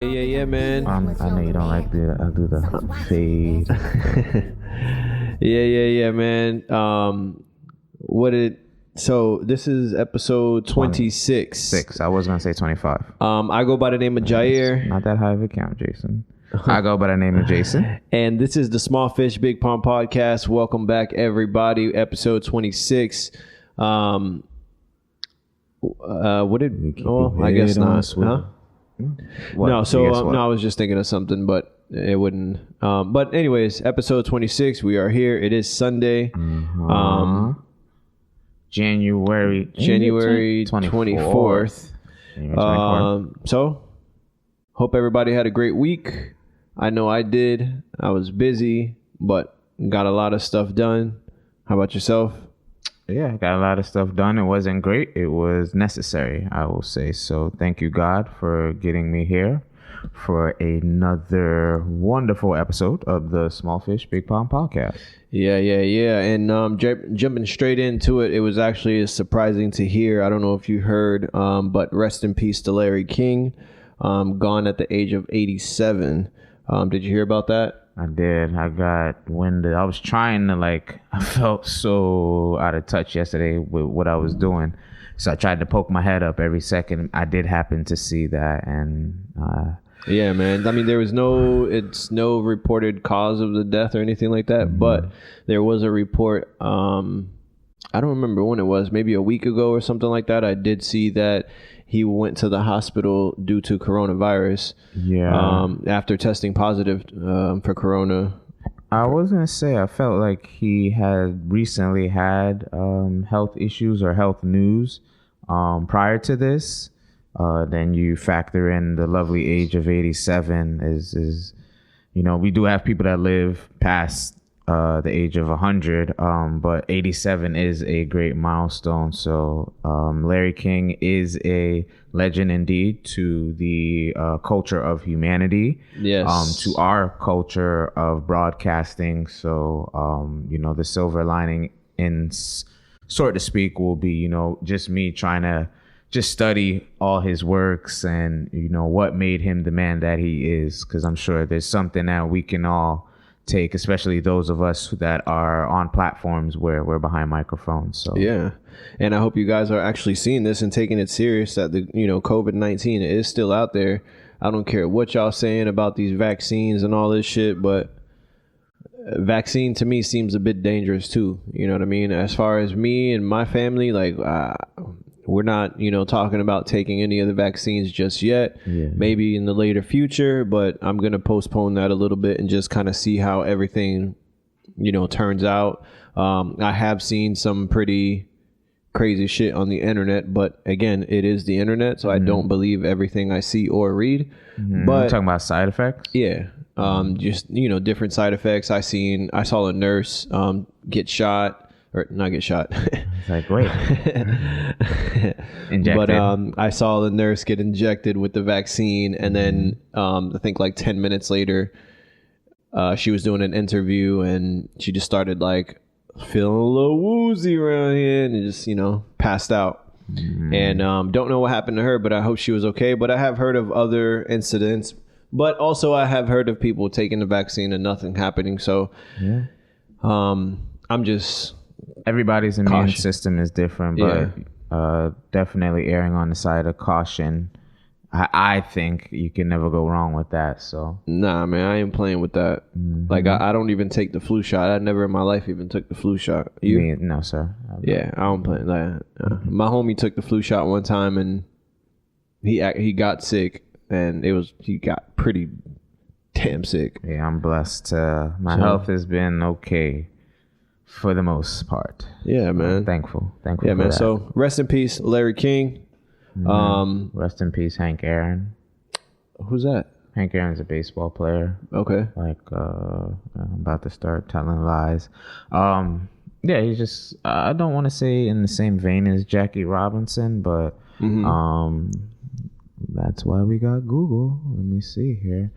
Yeah, man. I know you don't like the I'll do the fade. Yeah, man. So this is episode 26. 6. I was gonna say 25. I go by the name of Jair, Not that high of a count, Jason. I go by the name of Jason. and this is the Small Fish Big Pond podcast. Welcome back, everybody. Episode 26. What did? Oh, I guess not. Huh? What? No, so Guess what? no, I was just thinking of something, but it wouldn't. But anyways, episode 26. We are here. It is Sunday. January 24th. So, hope everybody had a great week. I know I did. I was busy, but got a lot of stuff done. How about yourself? Yeah, got a lot of stuff done. It wasn't great. It was necessary, I will say. So thank you, God, for getting me here for another wonderful episode of the Small Fish Big Pond podcast. Yeah. And jumping straight into it, it was actually surprising to hear. I don't know if you heard, but rest in peace to Larry King, gone at the age of 87. Did you hear about that? I did. I got winded. I was trying to I felt so out of touch yesterday with what I was doing. So I tried to poke my head up every second. I did happen to see that. And yeah, man. I mean, there was no reported cause of the death or anything like that. But there was a report. I don't remember when it was, maybe a week ago or something like that. I did see that he went to the hospital due to coronavirus. Yeah. After testing positive for corona. I was going to say, I felt like he had recently had health issues or health news prior to this. Then you factor in the lovely age of 87 is we do have people that live past the age of 100, but 87 is a great milestone. So Larry King is a legend indeed to the culture of humanity. Yes. To our culture of broadcasting. So the silver lining, so to speak, will be just me trying to just study all his works and what made him the man that he is, because I'm sure there's something that we can all take, especially those of us that are on platforms where we're behind microphones. So yeah, and I hope you guys are actually seeing this and taking it serious, that the COVID-19 is still out there. I don't care what y'all saying about these vaccines and all this shit, but vaccine to me seems a bit dangerous too. You know what I mean? As far as me and my family, we're not, talking about taking any of the vaccines just yet. Yeah. Maybe in the later future, but I'm going to postpone that a little bit and just kind of see how everything, turns out. I have seen some pretty crazy shit on the internet, but again, it is the internet, so I don't believe everything I see or read. But you're talking about side effects? Yeah. Just, different side effects. I saw a nurse get shot. Or not get shot. It's like, wait. Injected. But I saw the nurse get injected with the vaccine, and then I think 10 minutes later, she was doing an interview, and she just started feeling a little woozy around here, and just passed out. And don't know what happened to her, but I hope she was okay. But I have heard of other incidents, but also I have heard of people taking the vaccine and nothing happening. So yeah. I'm just... Everybody's immune Caution. system is different, but definitely erring on the side of caution. I think you can never go wrong with that. So Nah, man, I ain't playing with that. I don't even take the flu shot. I never in my life even took the flu shot. You? No, sir. Yeah, I don't play that. My homie took the flu shot one time, and he got sick, and he got pretty damn sick. Yeah, I'm blessed. My health has been okay for the most part. Yeah, man. Thankful. Yeah, for man. that. So rest in peace, Larry King. Rest in peace, Hank Aaron. Who's that? Hank Aaron's a baseball player. Okay. I'm about to start telling lies. Yeah, he's just, I don't want to say in the same vein as Jackie Robinson, but that's why we got Google. Let me see here.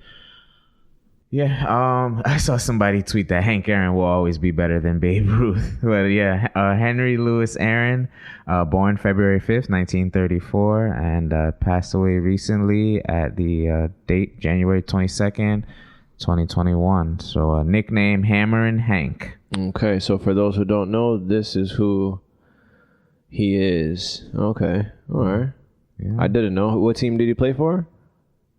Yeah, I saw somebody tweet that Hank Aaron will always be better than Babe Ruth. But yeah, Henry Louis Aaron, born February 5th, 1934, and passed away recently at the date January 22nd, 2021. So nickname Hammerin' Hank. Okay, so for those who don't know, this is who he is. Okay, all right. Yeah. I didn't know. What team did he play for?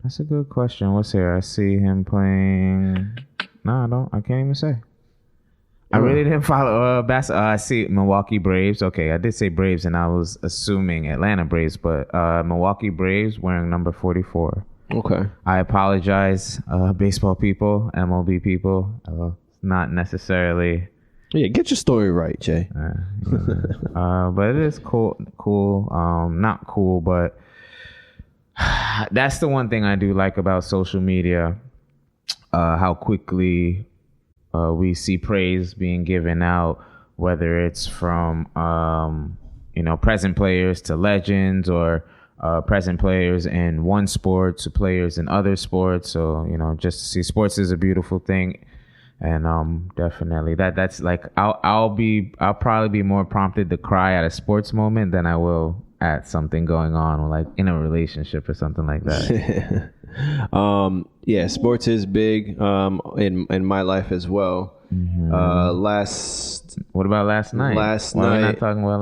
That's a good question. What's here? I see him playing. No, I don't. I can't even say. I really didn't follow basketball. I see Milwaukee Braves. Okay, I did say Braves, and I was assuming Atlanta Braves, but Milwaukee Braves wearing number 44. Okay. I apologize, baseball people, MLB people. Not necessarily. Yeah, get your story right, Jay. But it is cool. Not cool, but. That's the one thing I do like about social media, how quickly we see praise being given out, whether it's from present players to legends, or present players in one sport to players in other sports. So just to see sports is a beautiful thing, and definitely that's like I'll probably be more prompted to cry at a sports moment than I will at something going on, like in a relationship or something like that. Yeah, sports is big in my life as well. Mm-hmm. What about last night? Why are we not talking about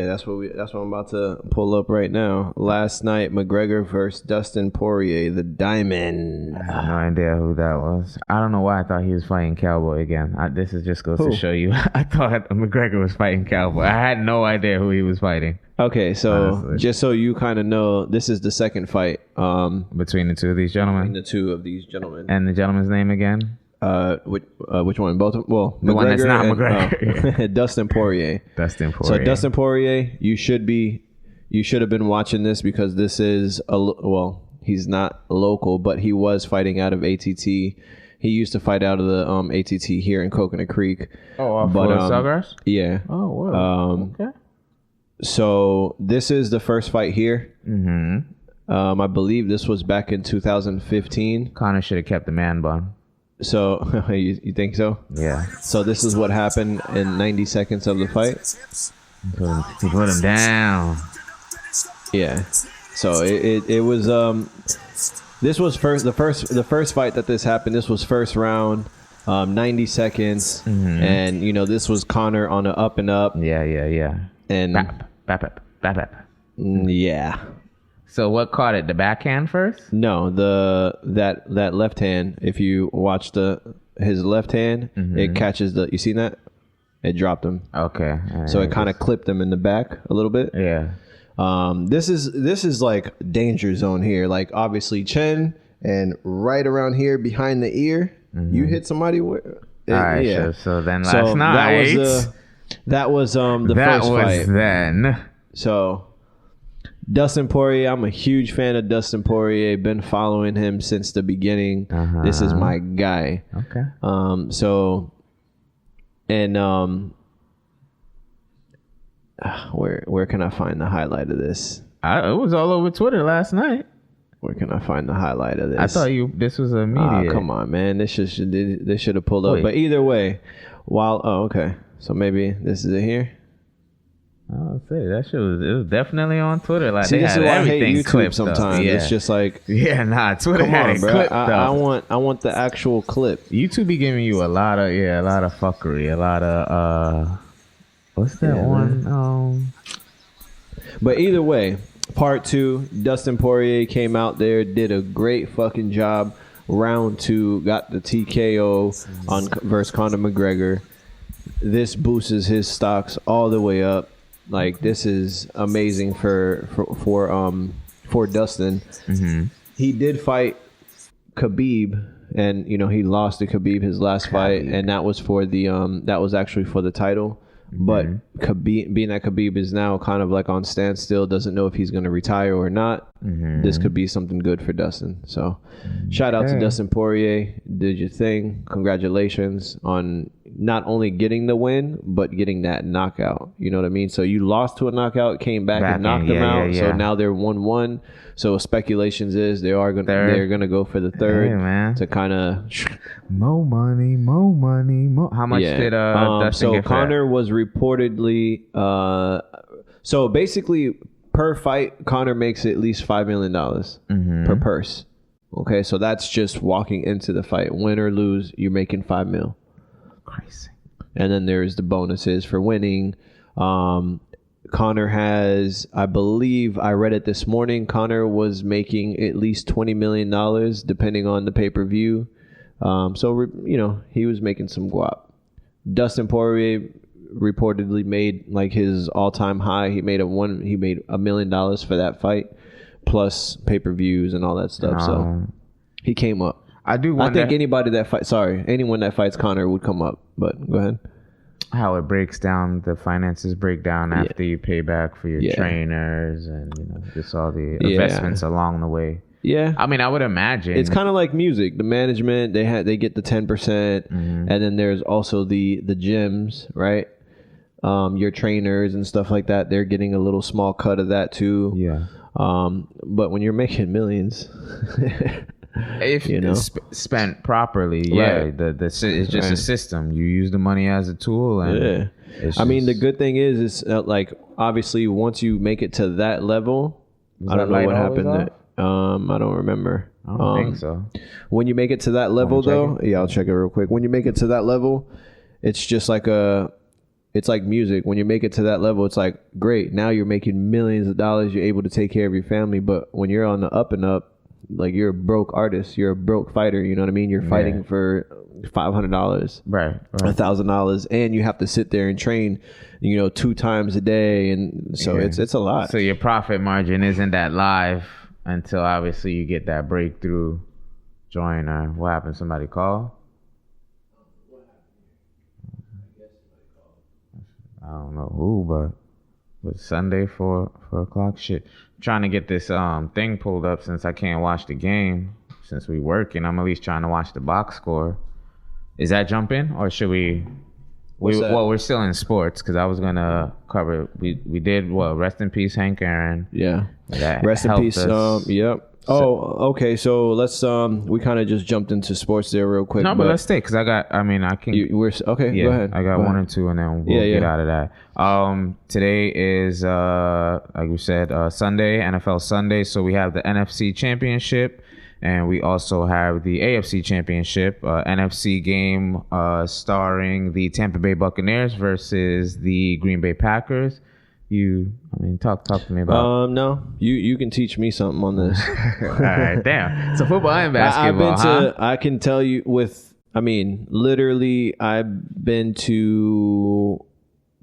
that's what I'm about to pull up right now. Last night, McGregor versus Dustin Poirier, the Diamond. I have no idea who that was. I don't know why I thought he was fighting Cowboy again. This is just goes to show you. I thought McGregor was fighting Cowboy. I had no idea who he was fighting. Okay, so honestly, just so you kind of know, this is the second fight between the two of these gentlemen. And the gentleman's name again? Which one? Both? Well, the McGregor one that's not McGregor. Dustin Poirier. So Dustin Poirier, you should have been watching this, because this is he's not local, but he was fighting out of ATT. He used to fight out of the ATT here in Coconut Creek. Oh, but Sawgrass? Yeah. Oh, wow. Okay. So this is the first fight here. Mm-hmm. I believe this was back in 2015. Conor should have kept the man bun. So you think so? Yeah. So this is what happened in 90 seconds of the fight. He put him down. Yeah. So it was this was the first fight that this happened. This was first round. 90 seconds. Mm-hmm. And this was Conor on the up and up. Yeah. And bap. Yeah. So what caught it? The backhand first? No, that left hand. If you watch his left hand, mm-hmm. It catches you seen that? It dropped him. Okay. So it kind of clipped him in the back a little bit. Yeah. This is like danger zone here. Like obviously chin and right around here behind the ear. Mm-hmm. You hit somebody with. All right. Yeah. So then last night. That was the first fight. Then. So Dustin Poirier, I'm a huge fan of Dustin Poirier. Been following him since the beginning. Uh-huh. This is my guy. Okay. Where can I find the highlight of this? It was all over Twitter last night. Where can I find the highlight of this? I thought this was immediate. Come on, man. This should have pulled up. But either way, okay. So maybe this is it here. I'll say that shit it was definitely on Twitter. Like see, they this had is why everything I hate YouTube clipped sometimes. Yeah. It's just like Twitter come had on, it bro. clipped. I want the actual clip. YouTube be giving you a lot of fuckery, a lot of what's that one? Man. But either way, part 2, Dustin Poirier came out there, did a great fucking job. Round 2, got the TKO on versus Conor McGregor. This boosts his stocks all the way up. Like this is amazing for Dustin. Mm-hmm. He did fight Khabib, and he lost to Khabib his last fight, and that was for the that was actually for the title. Mm-hmm. But Khabib, being that Khabib is now kind of like on standstill, doesn't know if he's going to retire or not. Mm-hmm. This could be something good for Dustin. So, shout out to Dustin Poirier. Did your thing. Congratulations on not only getting the win, but getting that knockout. You know what I mean? So you lost to a knockout, came back and knocked them out. So now they're 1-1. So speculations is they're gonna go for the third to kind of more money. How much did Dustin get for Conor that? was reportedly so basically per fight, Conor makes at least $5 million per purse. Okay, so that's just walking into the fight. Win or lose, you're making $5 million. Crazy. And then there's the bonuses for winning. Conor has, I believe, I read it this morning, Conor was making at least $20 million depending on the pay-per-view. So, he was making some guap. Dustin Poirier reportedly made like his all-time high. He made $1 million for that fight, plus pay-per-views and all that stuff. So he came up. I think anyone that fights Conor would come up. But go ahead. How it breaks down, the finances break down after you pay back for your trainers and just all the investments along the way. Yeah, I mean, I would imagine it's kind of like music. The management they get the 10%, and then there's also the gyms, right? Your trainers and stuff like that. They're getting a little small cut of that too. Yeah. But when you're making millions. If it's spent properly, it's just a system. You use the money as a tool, and I mean, the good thing is like obviously once you make it to that level, I don't know what happened there. I don't remember. I don't think so. When you make it to that level, though, I'll check it real quick. When you make it to that level, it's just like it's like music. When you make it to that level, it's like great. Now you're making millions of dollars. You're able to take care of your family. But when you're on the up and up, like you're a broke artist, you're a broke fighter, you know what I mean? You're fighting for $500, right. $1,000, and you have to sit there and train, 2 times a day, and so it's a lot. So your profit margin isn't that live until obviously you get that breakthrough joiner. What happened? Somebody call? I don't know who, but Sunday 4 o'clock. Shit. Trying to get this thing pulled up since I can't watch the game since we working. I'm at least trying to watch the box score. Is that jumping or should we? We're still in sports because I was gonna cover. We did rest in peace, Hank Aaron. Yeah, rest in peace. Yep. Okay. So let's we kind of just jumped into sports there real quick. No, but let's stay because I can. Okay. Yeah, go ahead. I got 1 or 2, and then we'll get out of that. Today is like we said, Sunday, NFL Sunday. So we have the NFC Championship, and we also have the AFC Championship. NFC game starring the Tampa Bay Buccaneers versus the Green Bay Packers. Talk to me about. No, you can teach me something on this. All right, damn. So football and basketball. I can tell you literally, I've been to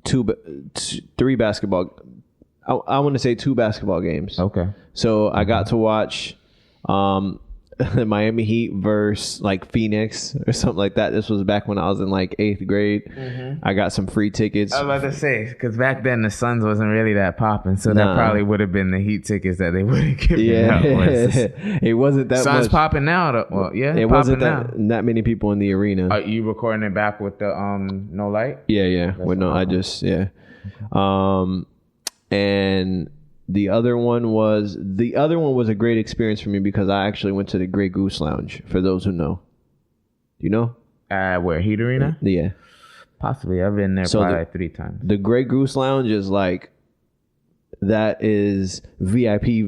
3 basketball. I want to say 2 basketball games. Okay. So I got to watch the Miami Heat versus like Phoenix or something like that. This was back when I was in like 8th grade. I got some free tickets. I was about to say, because back then the Suns wasn't really that popping, so that probably would have been the Heat tickets that they would have given out. It wasn't that Suns much. popping now. It wasn't that many people in the arena. Are you recording it back with the no light? Yeah. And the other one was a great experience for me because I actually went to the Grey Goose Lounge, for those who know. Do you know? Where, Heat Arena? Yeah. Possibly. I've been there probably like 3 times. The Grey Goose Lounge is like, that is VIP.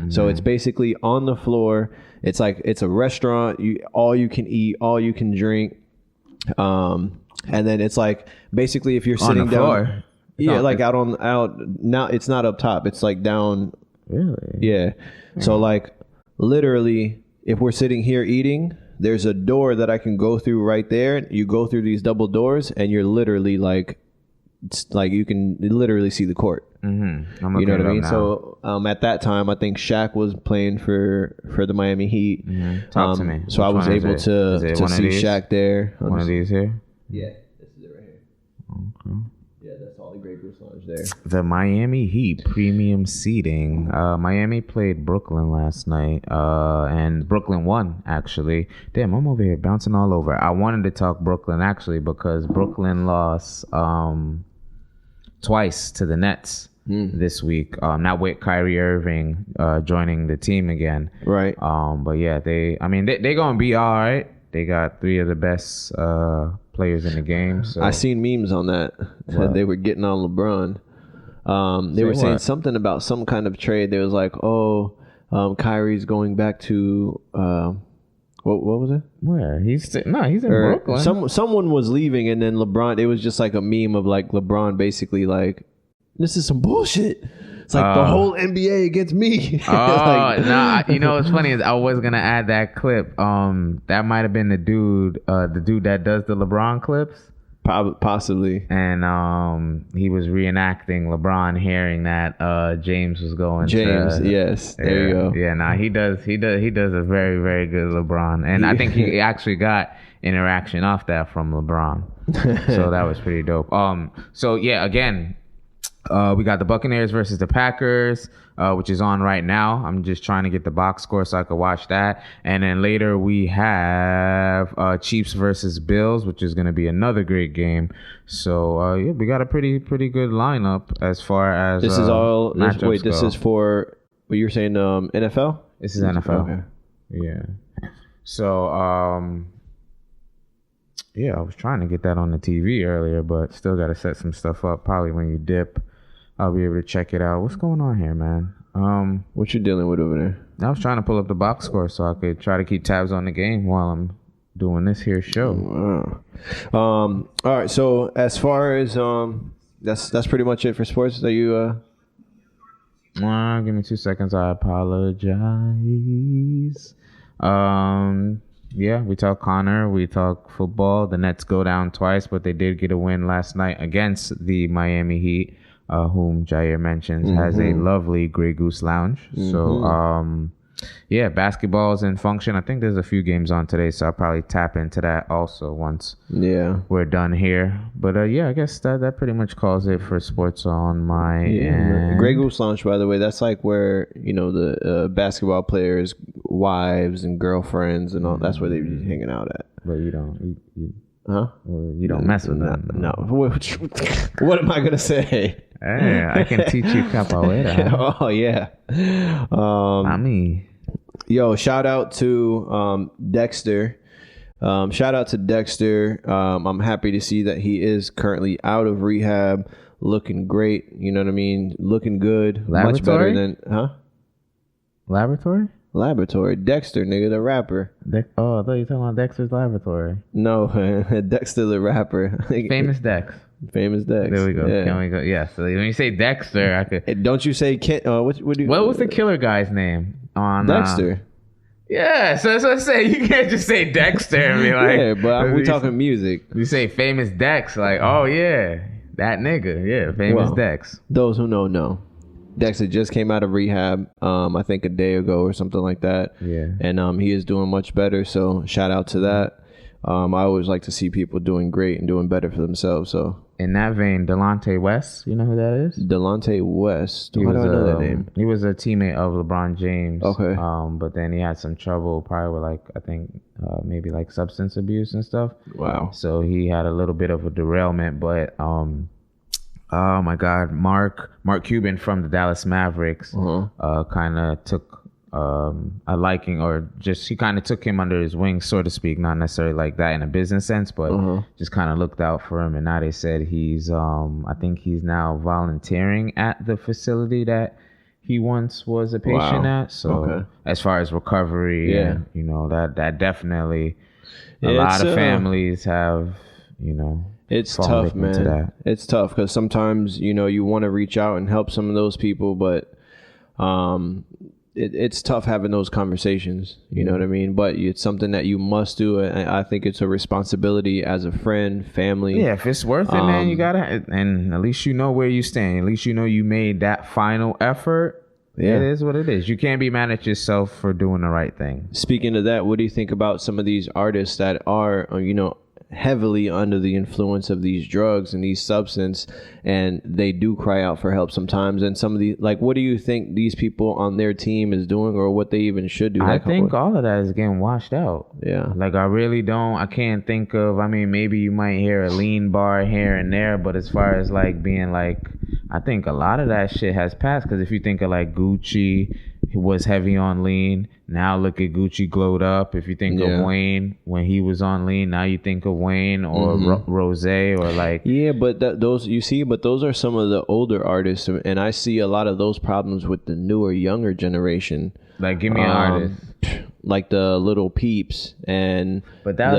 So it's basically on the floor. It's like, it's a restaurant. All you can eat, all you can drink. And then it's like, basically if you're sitting on the floor. Out now. It's not up top. It's like down. Really? Yeah. So like literally, if we're sitting here eating, there's a door that I can go through right there. You go through these double doors, and you're literally like, it's like you can literally see the court. Mm-hmm. You know what I mean? Now. So at that time, I think Shaq was playing for the Miami Heat. Mm-hmm. Talk to me. So I was able to see Shaq there. One of these here. Yeah, this is it right here. Okay. Yeah, that's all the Grey Goose Lounge there. The Miami Heat premium seating. Miami played Brooklyn last night, and Brooklyn won, actually. Damn, I'm over here bouncing all over. I wanted to talk Brooklyn, actually, because Brooklyn lost twice to the Nets this week. Not with Kyrie Irving joining the team again. Right. But yeah, they going to be all right. They got 3 of the best players in the game. So. I seen memes on that. They were getting on LeBron. They were saying something about some kind of trade. They was like, Kyrie's going back to what was it? Where? He's in Brooklyn. Someone was leaving, and then LeBron. It was just like a meme of like LeBron basically like, this is some bullshit. It's like the whole NBA against me. You know what's funny is I was gonna add that clip. That might have been the dude that does the LeBron clips. Possibly. And he was reenacting LeBron hearing that James was going. Yes. There you go. Yeah, he does a very, very good LeBron, and I think he actually got interaction off that from LeBron. So that was pretty dope. So yeah, again. We got the Buccaneers versus the Packers, which is on right now. I'm just trying to get the box score so I could watch that. And then later we have Chiefs versus Bills, which is going to be another great game. So, yeah, we got a pretty good lineup as far as this is all. Wait, this go. is for what you're saying? NFL. This is NFL. Okay. Yeah. So, yeah, I was trying to get that on the TV earlier, but still got to set some stuff up. Probably when you dip, I'll be able to check it out. What's going on here, man? What you dealing with over there? I was trying to pull up the box score so I could try to keep tabs on the game while I'm doing this here show. Wow. All right. So as far as that's pretty much it for sports. That you give me 2 seconds. I apologize. Yeah, we talk Connor, we talk football. The Nets go down twice, but they did get a win last night against the Miami Heat, whom Jair mentions has a lovely Grey Goose Lounge. So, yeah, basketball's in function. I think there's a few games on today, so I'll probably tap into that also once we're done here. But, yeah, I guess that pretty much calls it for sports on my end. Grey Goose Lounge, by the way, that's like where, the basketball players' wives and girlfriends and all, that's where they be hanging out at. But you don't... Huh? Well, you don't mess with them. No. What am I going to say? Hey, I can teach you capoeira. Oh, yeah. Yo, shout out to Dexter. Shout out to Dexter. I'm happy to see that he is currently out of rehab, looking great. You know what I mean? Looking good. Laboratory? Much better than... Huh? Laboratory? Dexter, nigga, the rapper. I thought you were talking about Dexter's Laboratory. No, Dexter the rapper. Famous Dex. Famous Dex. There we go. Yeah. Can we go? Yeah. So when you say Dexter, I could. Don't you say Kent? What was the killer guy's name on Dexter? Yeah. So that's what I say. You can't just say Dexter and be like. Yeah, but we're talking music. You say Famous Dex, like, oh yeah, that nigga. Yeah, Famous Dex. Those who know. Dexter just came out of rehab, I think a day ago or something like that. Yeah. And he is doing much better. So shout out to that. I always like to see people doing great and doing better for themselves. So in that vein, Delonte West, you know who that is? Delonte West. How do I know that name? He was a teammate of LeBron James. Okay. But then he had some trouble, probably with maybe substance abuse and stuff. Wow. So he had a little bit of a derailment, but oh my God, Mark Cuban from the Dallas Mavericks kind of took a liking, or just he kind of took him under his wing, so to speak. Not necessarily like that in a business sense, but just kind of looked out for him. And now they said he's I think he's now volunteering at the facility that he once was a patient at. So as far as recovery, and, that definitely a lot of families have, It's tough, man. It's tough because sometimes, you want to reach out and help some of those people, but it's tough having those conversations. You know what I mean? But it's something that you must do. I think it's a responsibility as a friend, family. Yeah, if it's worth it, man, you gotta. And at least you know where you stand. At least you know you made that final effort. Yeah. It is what it is. You can't be mad at yourself for doing the right thing. Speaking of that, what do you think about some of these artists that are, heavily under the influence of these drugs and these substance, and they do cry out for help sometimes. And some of the, like, what do you think these people on their team is doing, or what they even should do? I think all of that is getting washed out. Yeah. Like, I really don't, I can't think of, I mean, maybe you might hear a lean bar here and there, but as far as like being like, I think a lot of that shit has passed. Because if you think of like Gucci, he was heavy on lean. Now look at Gucci glowed up. If you think of Wayne when he was on lean, now you think of Wayne or Rose or like. Yeah, but those are some of the older artists, and I see a lot of those problems with the newer, younger generation. Like, give me an artist. Like the Little Peeps and but I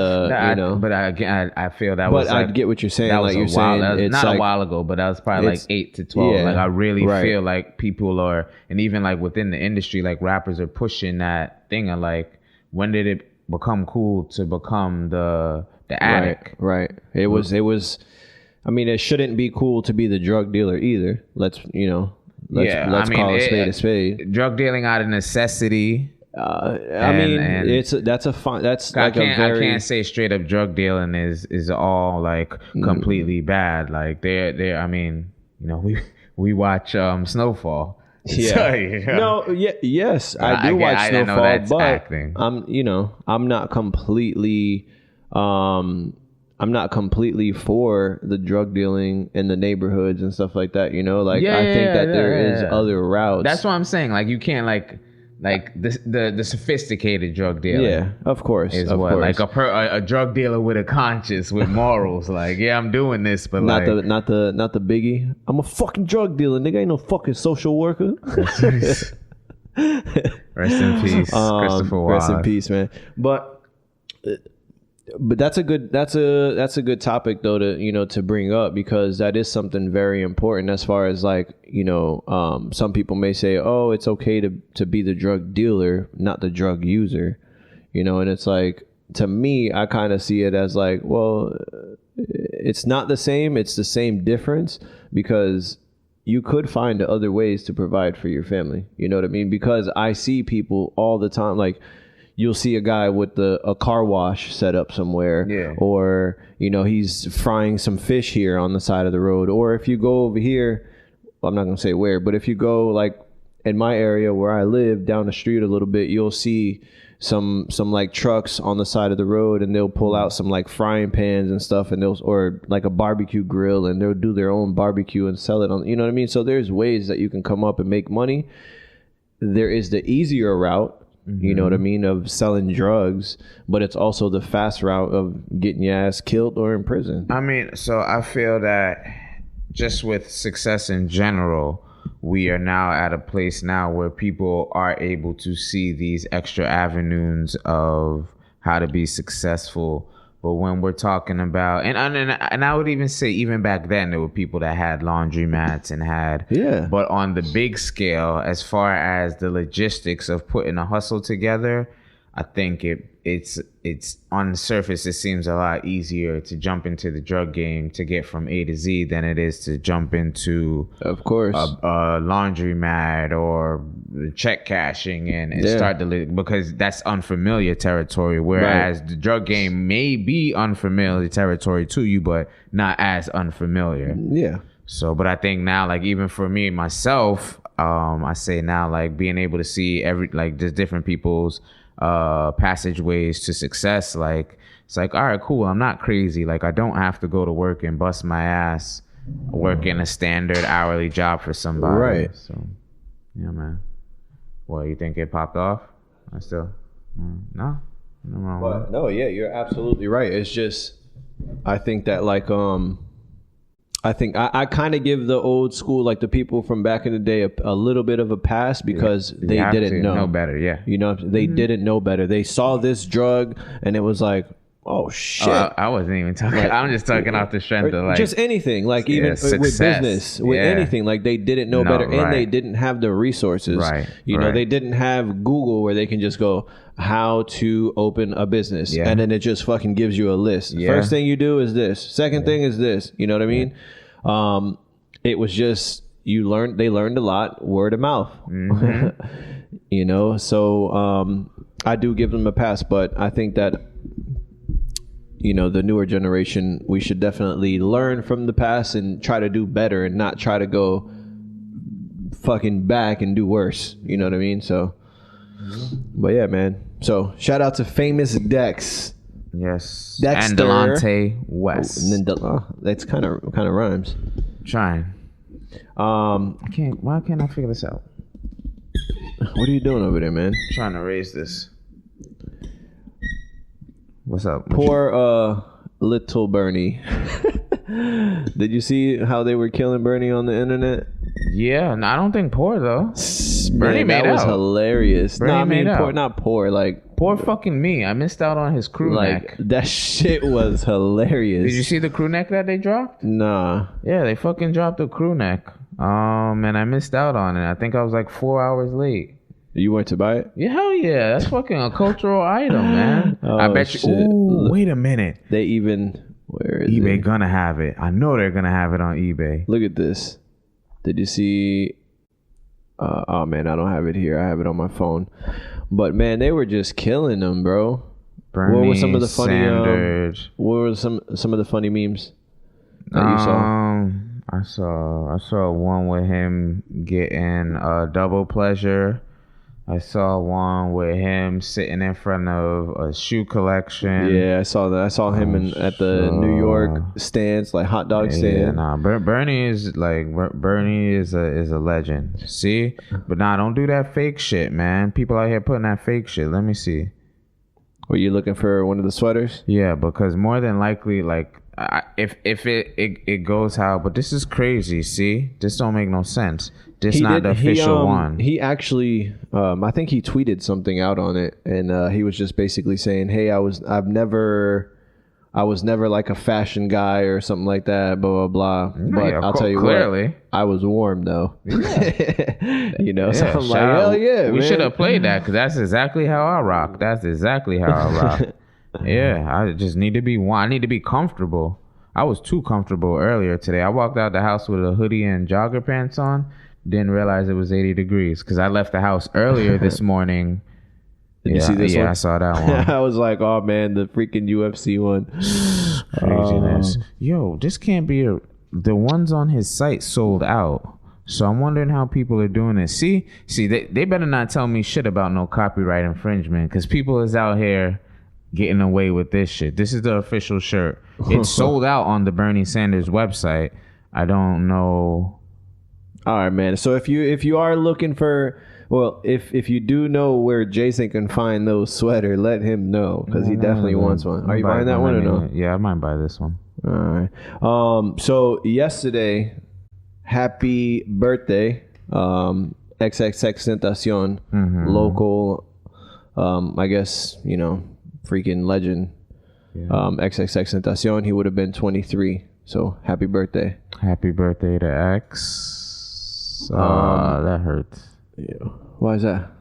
feel that was. But I get what you're saying. That like was you're saying, it's not like, a while ago, but that was probably like 8 to 12. Yeah, like I really feel like people are, and even like within the industry, like rappers are pushing that thing of like, when did it become cool to become the addict? Right. It was. I mean, it shouldn't be cool to be the drug dealer either. Let's call a spade a spade. Drug dealing out of necessity. I can't say straight up drug dealing is all like completely bad. Like I mean, you know, we watch Snowfall. Yeah. Yes, I do watch Snowfall, but acting. I'm not completely for the drug dealing in the neighborhoods and stuff like that, you know? Like, I think that there is other routes. That's what I'm saying. Like, you can't like the sophisticated drug dealer. Yeah, of course. Like a drug dealer with a conscience, with morals. Like, yeah, I'm doing this, but not the biggie. I'm a fucking drug dealer, nigga. Ain't no fucking social worker. Rest in peace, Christopher Wilde. Rest in peace, man. But that's a good topic though to bring up, because that is something very important as far as like, some people may say, oh, it's okay to be the drug dealer, not the drug user, and it's like, to me, I kind of see it as like, well, it's not the same, it's the same difference, because you could find other ways to provide for your family, you know what I mean? Because I see people all the time, like, you'll see a guy with a car wash set up somewhere, or he's frying some fish here on the side of the road. Or if you go over here, well, I'm not gonna say where, but if you go like in my area where I live, down the street a little bit, you'll see some like trucks on the side of the road, and they'll pull out some like frying pans and stuff, and or like a barbecue grill, and they'll do their own barbecue and sell it on. You know what I mean? So there's ways that you can come up and make money. There is the easier route. You know what I mean, of selling drugs, but it's also the fast route of getting your ass killed or in prison. I mean, so I feel that just with success in general, we are now at a place now where people are able to see these extra avenues of how to be successful. But when we're talking about, and I would even say, even back then, there were people that had laundromats and had, but on the big scale, as far as the logistics of putting a hustle together, I think it's on the surface, it seems a lot easier to jump into the drug game to get from A to Z than it is to jump into, of course, a laundromat or check cashing and start because that's unfamiliar territory. Whereas the drug game may be unfamiliar territory to you, but not as unfamiliar. Yeah. So, but I think now, like, even for me myself, I say now, like, being able to see just different people's passageways to success, like, it's like, all right, cool, I'm not crazy, like, I don't have to go to work and bust my ass working a standard hourly job for somebody, right? So yeah, man. What, you think it popped off? I still no wrong with it. No, yeah, you're absolutely right. It's just, I think that, like, I think I kind of give the old school, like the people from back in the day, a little bit of a pass, because they didn't know better. Yeah, they didn't know better. They saw this drug and it was like, oh shit. I wasn't even talking. Like, I'm just talking off the strength of, like, just anything, like, even with business, with anything, like, they didn't know better, and they didn't have the resources. Right. You know, they didn't have Google where they can just go, how to open a business, and then it just fucking gives you a list. First thing you do is this. Second thing is this. You know what I mean? It was just, they learned a lot word of mouth. You know, so I do give them a pass, but I think that the newer generation, we should definitely learn from the past and try to do better and not try to go fucking back and do worse. You know what I mean? So, but yeah, man. So shout out to famous Dex. Yes. Dexter. And Delonte West. And then that's kind of rhymes. Trying. Why can't I figure this out? What are you doing over there, man? Trying to raise this. What's up? Poor little Bernie. Did you see how they were killing Bernie on the internet? Yeah, no, I don't think poor though. Bernie made that was out. Hilarious. Bernie made out. Poor, not poor, like poor fucking me. I missed out on his crew neck. That shit was hilarious. Did you see the crew neck that they dropped? Nah. Yeah, they fucking dropped the crew neck. And I missed out on it. I think I was like 4 hours late. You went to buy it? Yeah, hell yeah. That's fucking a cultural item, man. I bet you. Shit. Ooh, wait a minute. They even. Where is eBay it? gonna have it. I know they're gonna have it on eBay. Look at this. Did you see? Oh man, I don't have it here. I have it on my phone. But man, they were just killing them, bro. Bernie what were some of the funny? Sanders. What were some of the funny memes that you saw? I saw one with him getting a double pleasure. I saw one with him sitting in front of a shoe collection. Yeah, I saw that. I saw him at the New York stands, like hot dog stand. Yeah, nah, Bernie is a legend. See, but nah, don't do that fake shit, man. People out here putting that fake shit. Let me see. Were you looking for one of the sweaters? Yeah, because more than likely, like, if it goes how, but this is crazy. See, this don't make no sense. This not the official one. He actually, I think he tweeted something out on it, and he was just basically saying, "Hey, I was never like a fashion guy or something like that." Blah blah blah. But I'll tell you clearly, what, I was warm though. Yeah. So I'm like, hell yeah, we man. should have played that because that's exactly how I rock. Yeah, I just need to be one. I need to be comfortable. I was too comfortable earlier today. I walked out the house with a hoodie and jogger pants on. Didn't realize it was 80 degrees because I left the house earlier this morning. Did you see this one? Yeah, I saw that one. I was like, oh man, the freaking UFC one. Craziness. Yo, this can't be the ones on his site sold out. So I'm wondering how people are doing it. See, they better not tell me shit about no copyright infringement because people is out here getting away with this shit. This is the official shirt. It's sold out on the Bernie Sanders website. I don't know. All right, man. So if you are looking for, well, if you do know where Jason can find those sweater, let him know because he definitely wants one. Are you buying that one or no? Yeah, I might buy this one. All right. So yesterday, happy birthday, XXX Tentacion, local, I guess freaking legend, XXX Tentacion. He would have been 23. So happy birthday. Happy birthday to X. That hurts. Yeah. Why is that?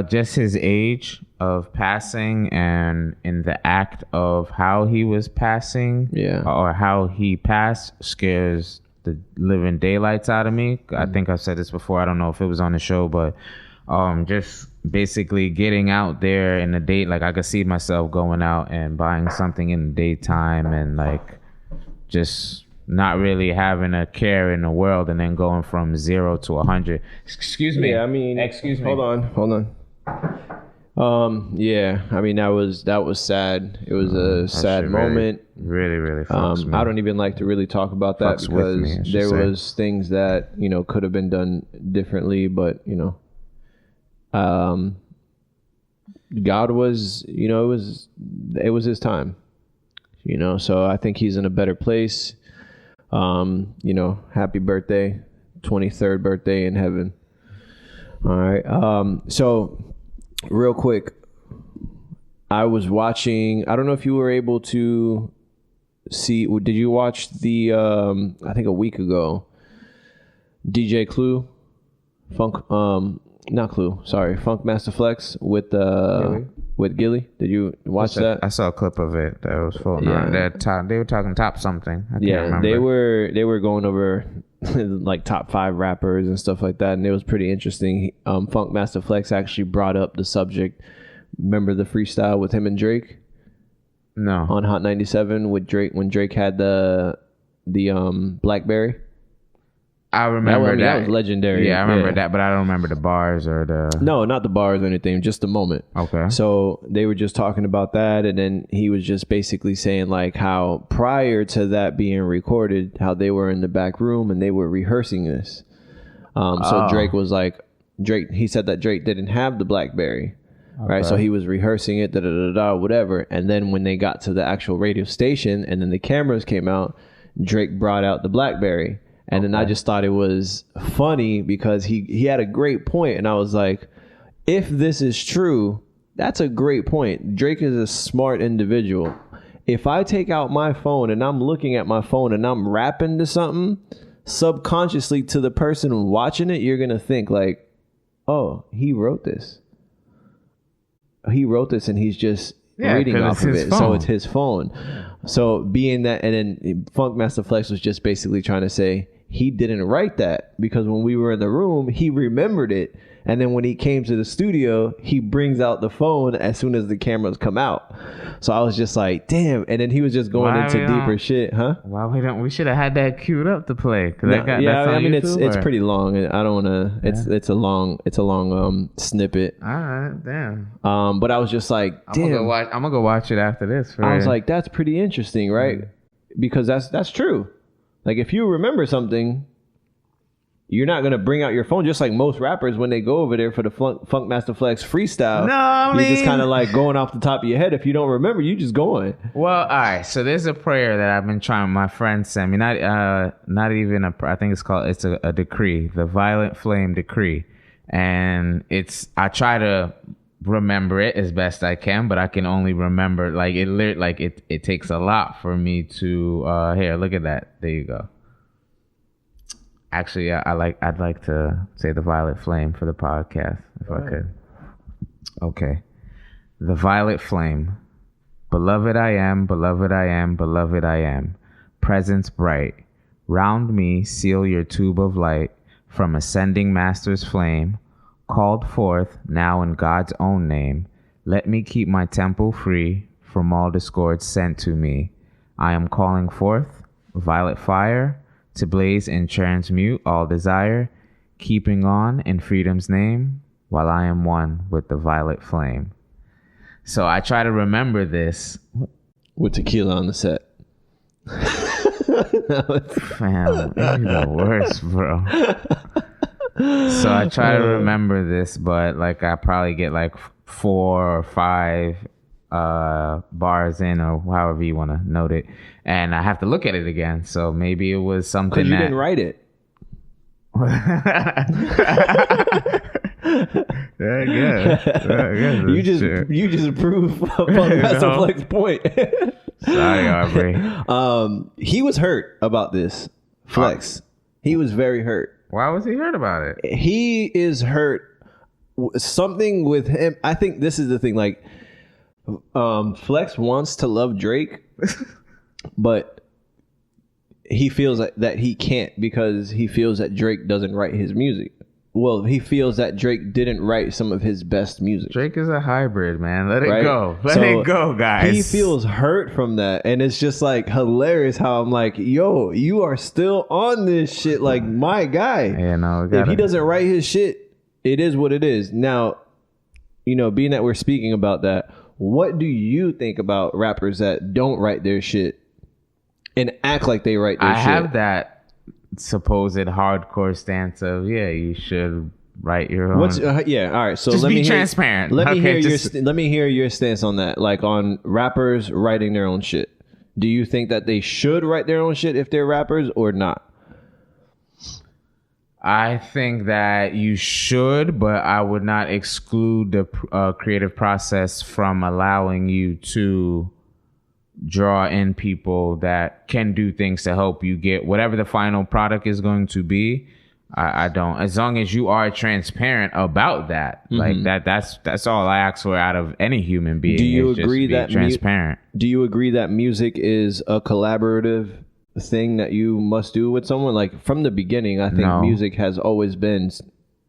Just his age of passing and in the act of how he was passing, or how he passed scares the living daylights out of me. I think I've said this before. I don't know if it was on the show, but just basically getting out there in the day, like I could see myself going out and buying something in the daytime and like just not really having a care in the world and then going from 0 to 100. Excuse me. Yeah, I mean, excuse me. Hold on. Yeah, I mean that was sad. It was a sad moment. Really fucks me. I don't even like to really talk about that because there was things that could have been done differently, but God was it was his time. So I think he's in a better place. Happy birthday, 23rd birthday in heaven. All right. So real quick, I was watching, I don't know if you were able to see, did you watch the, I think a week ago, DJ Clue, Funk Master Flex with Gilly. Did you watch that? I saw a clip of it that was floating around. They were talking top something. I can't remember. They were going over like top 5 rappers and stuff like that, and it was pretty interesting. Funk Master Flex actually brought up the subject. Remember the freestyle with him and Drake? No. On Hot 97 with Drake when Drake had the BlackBerry. I remember that. That was legendary. Yeah, I remember that, but I don't remember the bars or the... No, not the bars or anything, just the moment. Okay. So they were just talking about that, and then he was just basically saying like how prior to that being recorded, how they were in the back room and they were rehearsing this. So Drake was like, he said that Drake didn't have the BlackBerry. Okay. Right, so he was rehearsing it, whatever. And then when they got to the actual radio station and then the cameras came out, Drake brought out the BlackBerry. And then I just thought it was funny because he had a great point. And I was like, if this is true, that's a great point. Drake is a smart individual. If I take out my phone and I'm looking at my phone and I'm rapping to something, subconsciously to the person watching it, you're going to think like, oh, he wrote this. He wrote this and he's just reading off of it. Phone. So it's his phone. So being that, and then Funk Master Flex was just basically trying to say he didn't write that because when we were in the room, he remembered it. And then when he came to the studio, he brings out the phone as soon as the cameras come out. So I was just like, damn. And then he was just going into deeper shit, huh? Why we don't? We should have had that queued up to play. I mean, it's pretty long. I don't want to. It's a long snippet. All right, damn. But I was just like, damn. I'm gonna go watch it after this. I was like, that's pretty interesting, right? Because that's true. Like if you remember something, you're not gonna bring out your phone, just like most rappers when they go over there for the Funk Master Flex freestyle. No, I mean, you're just kind of like going off the top of your head. If you don't remember, you just going. Well, all right. So there's a prayer that I've been trying. My friend sent me. Not even a. I think it's a decree, the Violet Flame decree, and I try to remember it as best I can, but I can only remember it takes a lot for me to. Here, look at that. There you go. Actually, I'd like to say the Violet Flame for the podcast, if I could. Okay. The Violet Flame. Beloved I am, beloved I am, beloved I am. Presence bright. Round me seal your tube of light from ascending master's flame. Called forth now in God's own name. Let me keep my temple free from all discord sent to me. I am calling forth violet fire to blaze and transmute all desire, keeping on in freedom's name, while I am one with the violet flame. So I try to remember this. With tequila on the set. Fam, you're the worst, bro. So I try to remember this, but like I probably get like 4 or 5 bars in, or however you want to note it, and I have to look at it again. So maybe it was something because you didn't write it. I guess you just proved Master Flex's point. Sorry, Aubrey. He was hurt about this. Flex. He was very hurt. Why was he hurt about it? He is hurt. Something with him. I think this is the thing. Like, Flex wants to love Drake, but he feels that he can't because he feels that Drake doesn't write his music. Well, he feels that Drake didn't write some of his best music. Drake is a hybrid, man. Let it go. Let it go, guys. He feels hurt from that. And it's just like hilarious how I'm like, yo, you are still on this shit. Like, my guy. Yeah, no, if he doesn't write his shit, it is what it is. Now, being that we're speaking about that, what do you think about rappers that don't write their shit and act like they write their shit? I have that supposed hardcore stance of you should write your own. All right. So just be transparent. Let me hear your stance on that. Like on rappers writing their own shit. Do you think that they should write their own shit if they're rappers or not? I think that you should, but I would not exclude the creative process from allowing you to draw in people that can do things to help you get whatever the final product is going to be. I don't, as long as you are transparent about that, like that's all I ask for out of any human being. Do you agree that transparent? Do you agree that music is a collaborative thing that you must do with someone? Like from the beginning, I think music has always been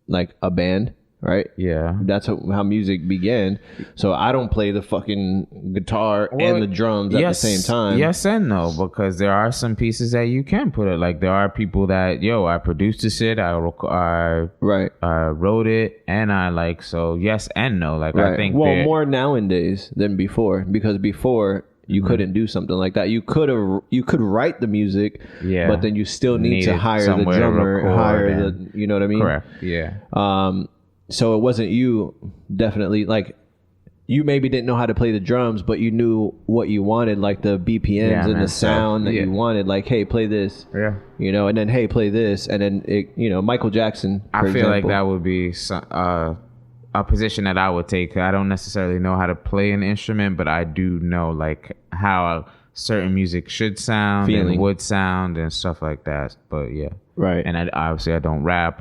like a band. right? Yeah. That's how music began. So I don't play the fucking guitar and the drums at the same time. Yes and no, because there are some pieces that you can put it. Like there are people that, I produced this shit, I wrote it, and I like, so yes and no. Like I think more nowadays than before, because before you couldn't do something like that. You could write the music, but then you still need to hire the drummer, hire the, you know what I mean? Correct. Yeah. So it wasn't you, definitely, like, you maybe didn't know how to play the drums, but you knew what you wanted, like the BPMs and the sound that you wanted. Like, hey, play this. Yeah. You know, and then, hey, play this. And then, Michael Jackson, for example. Like that would be a position that I would take. I don't necessarily know how to play an instrument, but I do know, like, how certain music should sound and would sound and stuff like that. But, yeah. Right. And obviously, I don't rap.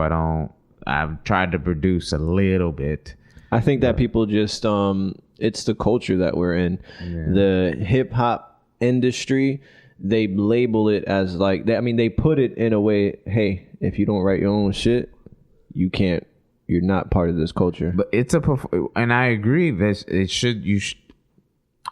I've tried to produce a little bit. I think that people just, it's the culture that we're in. Yeah. The hip hop industry, they label it as like, they put it in a way, hey, if you don't write your own shit, you're not part of this culture. But it's and I agree that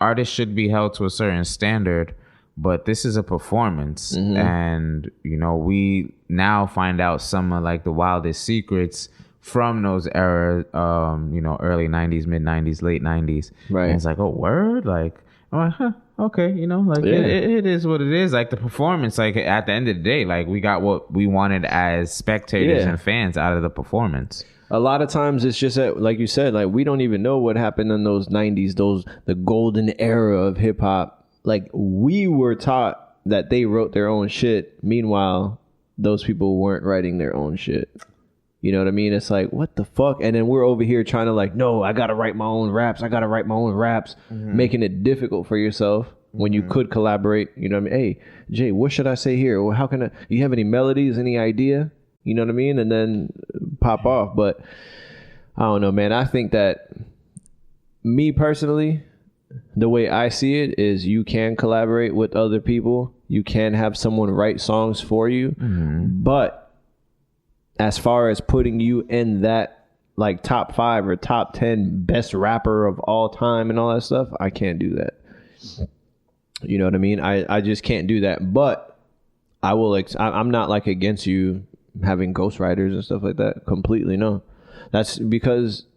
artists should be held to a certain standard. But this is a performance, and we now find out some of like the wildest secrets from those eras, early 90s, mid 90s, late 90s. Right. And it's like, oh, word? Like, I'm like, huh, okay, it is what it is. Like the performance, like at the end of the day, like we got what we wanted as spectators and fans out of the performance. A lot of times it's just that, like you said, like we don't even know what happened in those 90s, the golden era of hip hop. Like, we were taught that they wrote their own shit. Meanwhile, those people weren't writing their own shit. You know what I mean? It's like, what the fuck? And then we're over here trying to like, no, I got to write my own raps. Making it difficult for yourself when you could collaborate. You know what I mean? Hey, Jay, what should I say here? Or how can you have any melodies, any idea? You know what I mean? And then pop off. But I don't know, man. I think that me personally, the way I see it is you can collaborate with other people. You can have someone write songs for you. But as far as putting you in that like top 5 or top 10 best rapper of all time and all that stuff, I can't do that. You know what I mean? I just can't do that. But I will. I'm not like against you having ghostwriters and stuff like that. Completely no. That's because,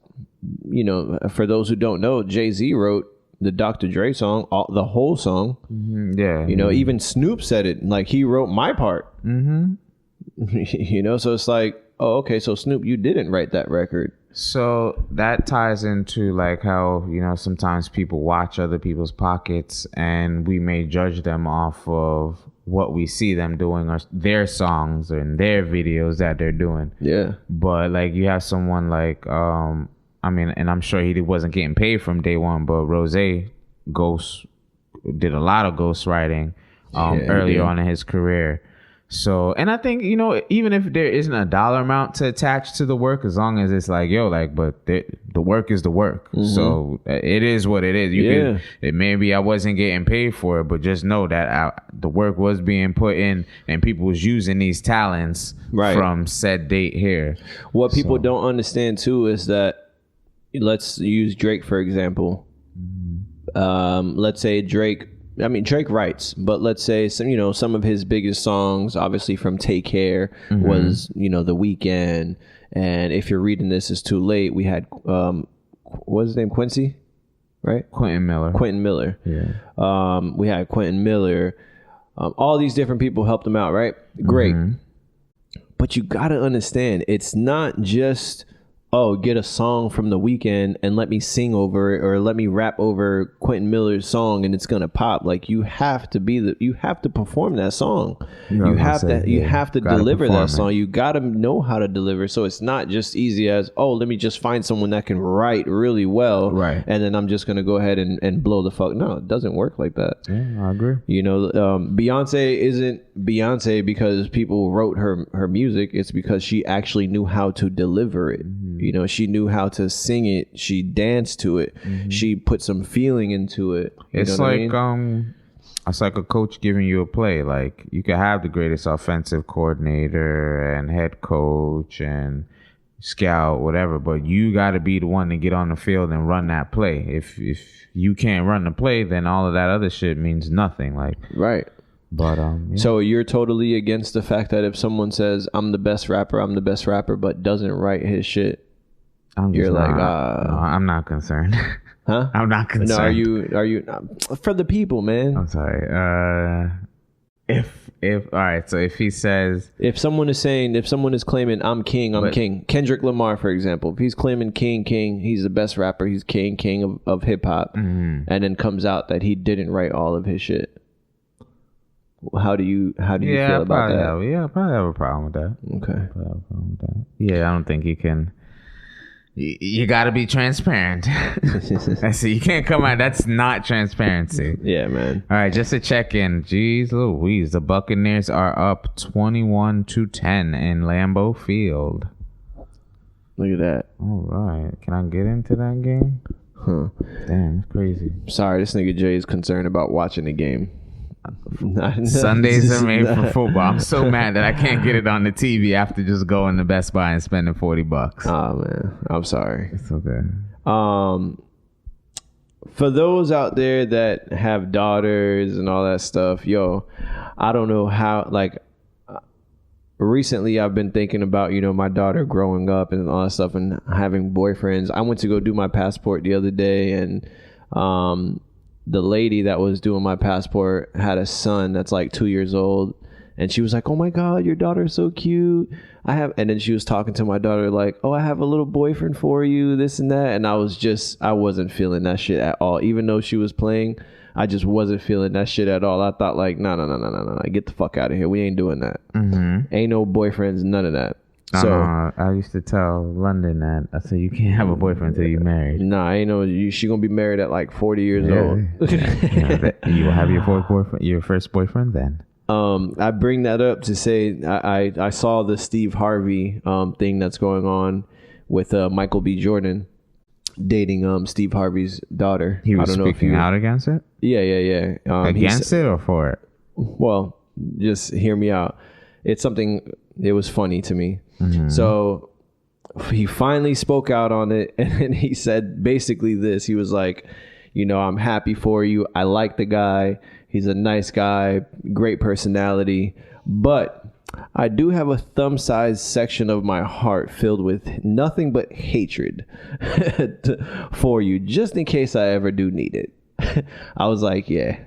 for those who don't know, Jay-Z wrote the Dr. Dre song, the whole song. Yeah. Even Snoop said it. Like, he wrote my part. So it's like, oh, okay, so Snoop, you didn't write that record. So that ties into like how, sometimes people watch other people's pockets and we may judge them off of what we see them doing or their songs and their videos that they're doing. Yeah. But like you have someone like, and I'm sure he wasn't getting paid from day one, but Rose did a lot of ghostwriting earlier on in his career. So, and I think, even if there isn't a dollar amount to attach to the work, as long as it's like, but the work is the work. So it is what it is. Maybe I wasn't getting paid for it, but just know that the work was being put in and people was using these talents from said date here. What people don't understand too is that, let's use Drake, for example. Let's say Drake writes, but let's say some of his biggest songs, obviously from Take Care, was, The Weeknd. And If You're Reading This Is Too Late, we had, what was his name? Quincy, right? Quentin Miller. Yeah. We had Quentin Miller. All these different people helped him out, right? Great. But you got to understand, it's not just, get a song from The Weeknd and let me sing over it or let me rap over Quentin Miller's song and it's gonna pop. Like, you have to perform that song. You have to deliver that song. You gotta know how to deliver. So it's not just easy as, let me just find someone that can write really well, right? And then I'm just gonna go ahead and blow the fuck. No, it doesn't work like that. Yeah, I agree. Beyonce isn't Beyonce because people wrote her music. It's because she actually knew how to deliver it. She knew how to sing it. She danced to it. She put some feeling into it. It's like it's like a coach giving you a play. Like, you could have the greatest offensive coordinator and head coach and scout, whatever. But you got to be the one to get on the field and run that play. If you can't run the play, then all of that other shit means nothing. Like, right. But yeah. So you're totally against the fact that if someone says I'm the best rapper, but doesn't write his shit, you're like, no, I'm not concerned. Huh? I'm not concerned. No, are you for the people, man? I'm sorry. If all right, so if he says, if someone is claiming I'm king. Kendrick Lamar, for example, if he's claiming king, he's the best rapper, he's king of hip hop, and then comes out that he didn't write all of his shit. How do you feel about that? I probably have a problem with that. Okay. Yeah, I don't think you can. You got to be transparent. I see. You can't come out. That's not transparency. Yeah, man. All right, just to check in. Jeez Louise, the Buccaneers are up 21-10 in Lambeau Field. Look at that. All right. Can I get into that game? Huh. Damn, it's crazy. Sorry, this nigga Jay is concerned about watching the game. Sundays are made for football. I'm so mad that I can't get it on the TV after just going to Best Buy and spending $40. Oh man, I'm sorry. It's okay. For those out there that have daughters and all that stuff, yo, I don't know how. Like, recently I've been thinking about, my daughter growing up and all that stuff and having boyfriends. I went to go do my passport the other day, and the lady that was doing my passport had a son that's like 2 years old, and she was like, "Oh my God, your daughter's so cute. And then she was talking to my daughter like, "Oh, I have a little boyfriend for you, this and that." And I wasn't feeling that shit at all. Even though she was playing, I just wasn't feeling that shit at all. I thought like, no, get the fuck out of here. We ain't doing that. Mm-hmm. Ain't no boyfriends, none of that. So I used to tell London that. I said, you can't have a boyfriend until you're married. Nah, I ain't know. She gonna be married at like 40 years old. You will have your first boyfriend then. I bring that up to say I saw the Steve Harvey thing that's going on with Michael B. Jordan dating Steve Harvey's daughter. He was speaking out against it? Yeah. Against it or for it? Well, just hear me out. It's something, it was funny to me. Mm-hmm. So he finally spoke out on it, and he said basically this. He was like, I'm happy for you. I like the guy. He's a nice guy, great personality. But I do have a thumb-sized section of my heart filled with nothing but hatred for you, just in case I ever do need it. I was like, yeah,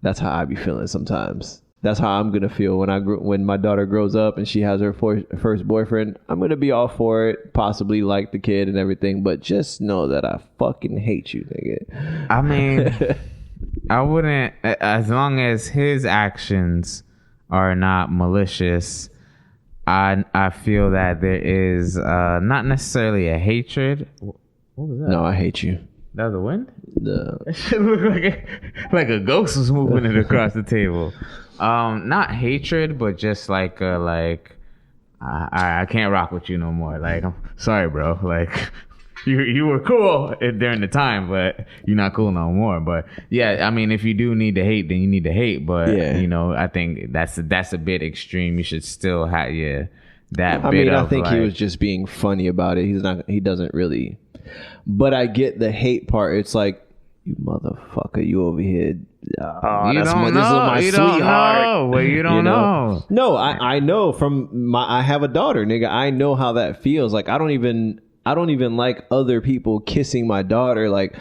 that's how I be feeling sometimes. That's how I'm going to feel when my daughter grows up and she has her first boyfriend. I'm going to be all for it, possibly like the kid and everything, but just know that I fucking hate you, nigga. I mean, I wouldn't, as long as his actions are not malicious, I feel that there is not necessarily a hatred. What was that? No, I hate you. That was the wind? That shit looked like a ghost was moving it across the table. Not hatred, but just I can't rock with you no more. Like, I'm sorry, bro. Like, you were cool during the time, but you're not cool no more. But yeah, I mean, if you do need to hate, then you need to hate. But yeah. I think that's a bit extreme. You should still have that. I think he was just being funny about it. He doesn't really. But I get the hate part. It's like, you motherfucker, you over here. This is my sweetheart. Well, you don't know. No, I know I have a daughter, nigga. I know how that feels. Like, I don't even like other people kissing my daughter. Like,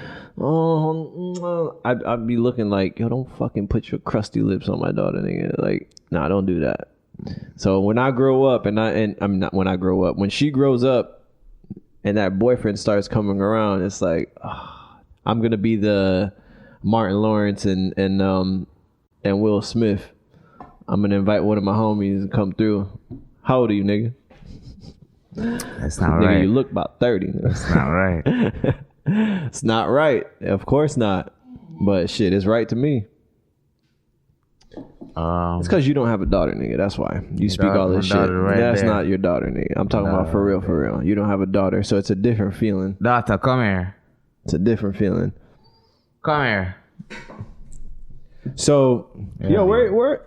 I'd be looking like, yo, don't fucking put your crusty lips on my daughter, nigga. Like, nah, don't do that. So when I grow up, when she grows up, and that boyfriend starts coming around, it's like, I'm gonna be the Martin Lawrence and Will Smith. I'm gonna invite one of my homies to come through. How old are you, nigga? That's not nigga, right. You look about 30. That's not right. It's not right. Of course not. But shit, it's right to me. It's because you don't have a daughter, nigga. That's why you speak all this shit. That's not your daughter, nigga. I'm talking about for real. You don't have a daughter, so it's a different feeling. Daughter, come here. It's a different feeling. Come here. So, yo, where?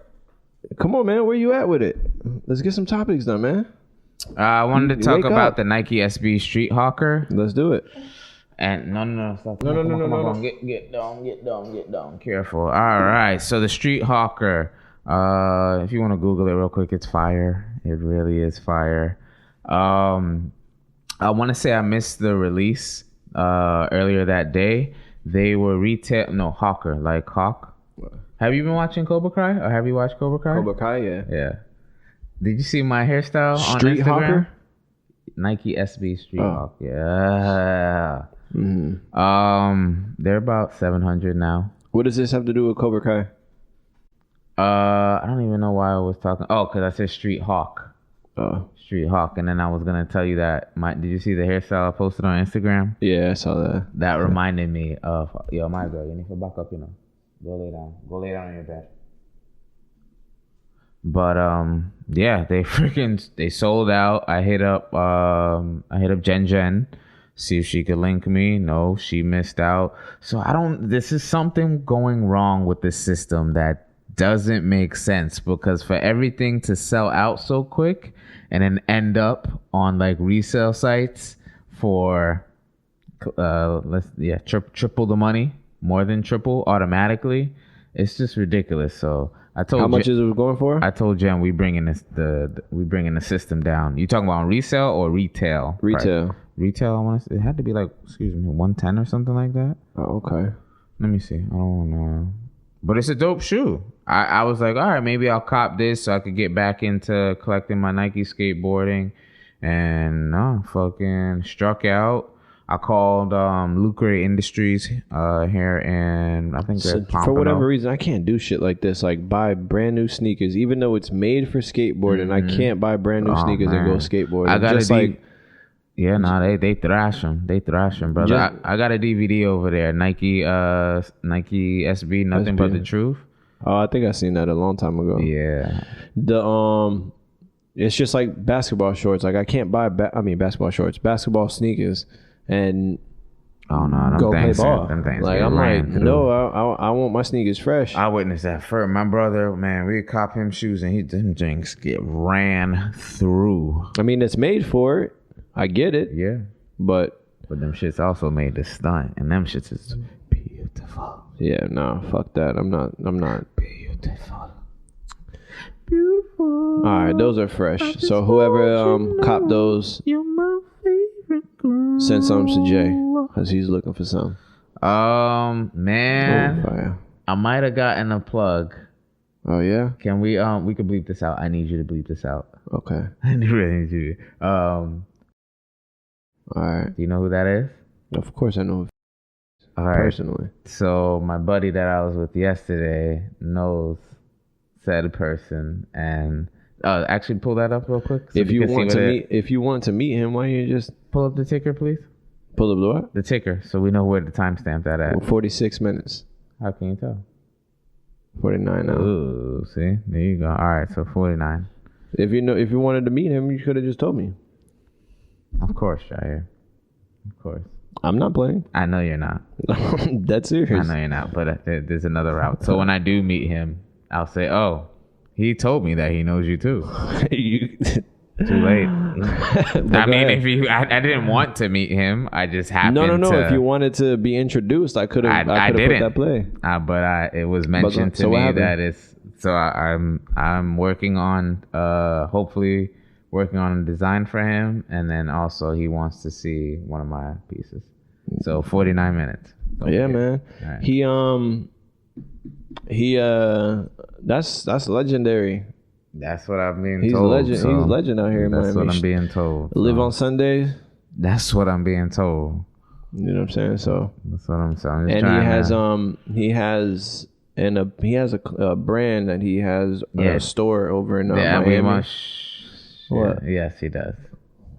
Come on, man. Where you at with it? Let's get some topics done, man. I wanted to talk Wake about up. the Nike SB Street Hawker. Let's do it. And no, stop. No. Get down. Careful. All right. So the Street Hawker. If you want to Google it real quick, it's fire. It really is fire. I want to say I missed the release earlier that day. They were Hawker, like Hawk. Have you been watching Cobra Kai, or have you watched Cobra Kai? Cobra Kai, yeah. Yeah. Did you see my hairstyle Street on Instagram? Hawker? Nike SB Street Hawk. Yeah. Mm-hmm. They're about 700 now. What does this have to do with Cobra Kai? I don't even know why I was talking. Oh, because I said Street Hawk. Street Hawk, and then I was gonna tell you that. Did you see the hairstyle I posted on Instagram? Yeah, I saw that. That reminded me of my girl. You need to back up, Go lay down. Go lay down on your bed. But yeah, they sold out. I hit up Jen, see if she could link me. No, she missed out. So this is something going wrong with the system that doesn't make sense, because for everything to sell out so quick and then end up on like resale sites for triple the money, more than triple automatically, it's just ridiculous. So I told how much is it going for? I told Jen we bringing the system down. You talking about resale or retail? Retail. Price? Retail. I want to. It had to be like 110 or something like that. Oh, okay. Let me see. I don't know. But it's a dope shoe. I was like, all right, maybe I'll cop this so I could get back into collecting my Nike skateboarding. And no, fucking struck out. I called Lucre Industries here, and I think they're for whatever reason, I can't do shit like this. Like buy brand new sneakers, even though it's made for skateboarding. I can't buy brand new sneakers and go skateboarding. I got they thrash them. They thrash them, brother. I got a DVD over there. Nike SB, nothing but the truth. Oh, I think I seen that a long time ago. Yeah. It's just like basketball shorts. Like I can't buy basketball shorts, basketball sneakers, and go play ball. Like I'm like, no, I want my sneakers fresh. I witnessed that first. My brother, man, we cop him shoes and them things get ran through. I mean, it's made for it. I get it. Yeah. But them shits also made the stunt, and them shits is beautiful. Yeah, no, fuck that. I'm not beautiful. All right, those are fresh. So whoever copped those, you're my favorite girl. Send some to Jay, because he's looking for some. Man, fire. I might have gotten a plug. Oh yeah? Can we could bleep this out. I need you to bleep this out. Okay. I really need you. All right. Do you know who that is? Of course I know. All right. Personally. So my buddy that I was with yesterday knows said person, and actually pull that up real quick. So if you want to meet him, why don't you just pull up the ticker, please? Pull up the what? The ticker, so we know where the timestamp that at. 46 minutes. How can you tell? 49 now. Ooh, see, there you go. All right, so 49. If you wanted to meet him, you could have just told me. Of course, Jair. Of course. I'm not playing. I know you're not. That's serious. I know you're not, but there's another route. So when I do meet him, I'll say, "Oh, he told me that he knows you too." Too late. I mean, I didn't want to meet him. I just happened to. No. If you wanted to be introduced, I could have. I could have put that play. But it was mentioned to me that it's. So I'm working on hopefully working on a design for him, and then also he wants to see one of my pieces. So 49 minutes. Yeah, man. Right. He that's legendary. That's what I'm being told. He's legend out here in Miami. That's what I'm being told. Live on Sundays. That's what I'm being told. You know what I'm saying? So that's what I'm saying. And he has a brand that he has a store over in Miami. What? Yes, he does.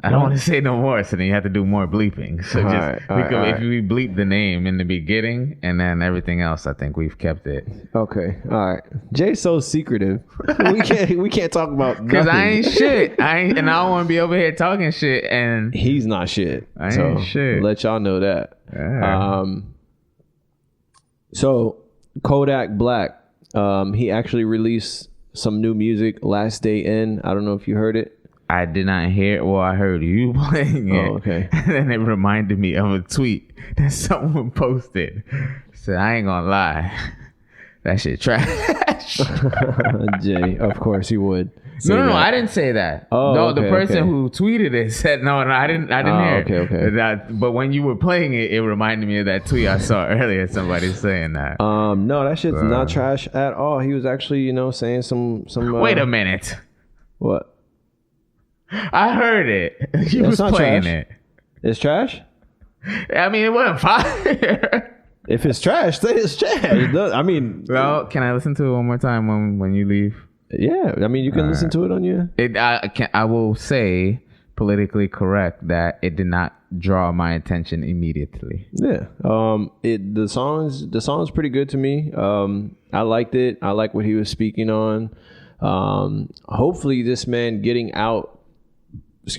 I don't want to say no more, so then you have to do more bleeping. So if we bleep the name in the beginning and then everything else, I think we've kept it. Okay, all right. Jay's so secretive. we can't talk about nothing. Because I ain't shit. I don't want to be over here talking shit, and he's not shit. I ain't shit. Let y'all know that. Yeah. So Kodak Black, he actually released some new music last day in. I don't know if you heard it. I did not hear. Well, I heard you playing it. Oh, okay. And then it reminded me of a tweet that someone posted. So I ain't gonna lie, that shit trash. Jay, of course he would. No, I didn't say that. Oh, no, okay, the person okay. who tweeted it said no, I didn't hear. Okay. But when you were playing it, it reminded me of that tweet I saw earlier. Somebody saying that. No, that shit's not trash at all. He was actually, saying some. Wait a minute. What? I heard it. You was playing it. It's trash? I mean, it wasn't fire. If it's trash, then it's trash. I mean, well, can I listen to it one more time when you leave? Yeah, I mean, you can listen to it on your. I will say politically correct that it did not draw my attention immediately. Yeah. The song's pretty good to me. I liked it. I like what he was speaking on. Hopefully this man getting out this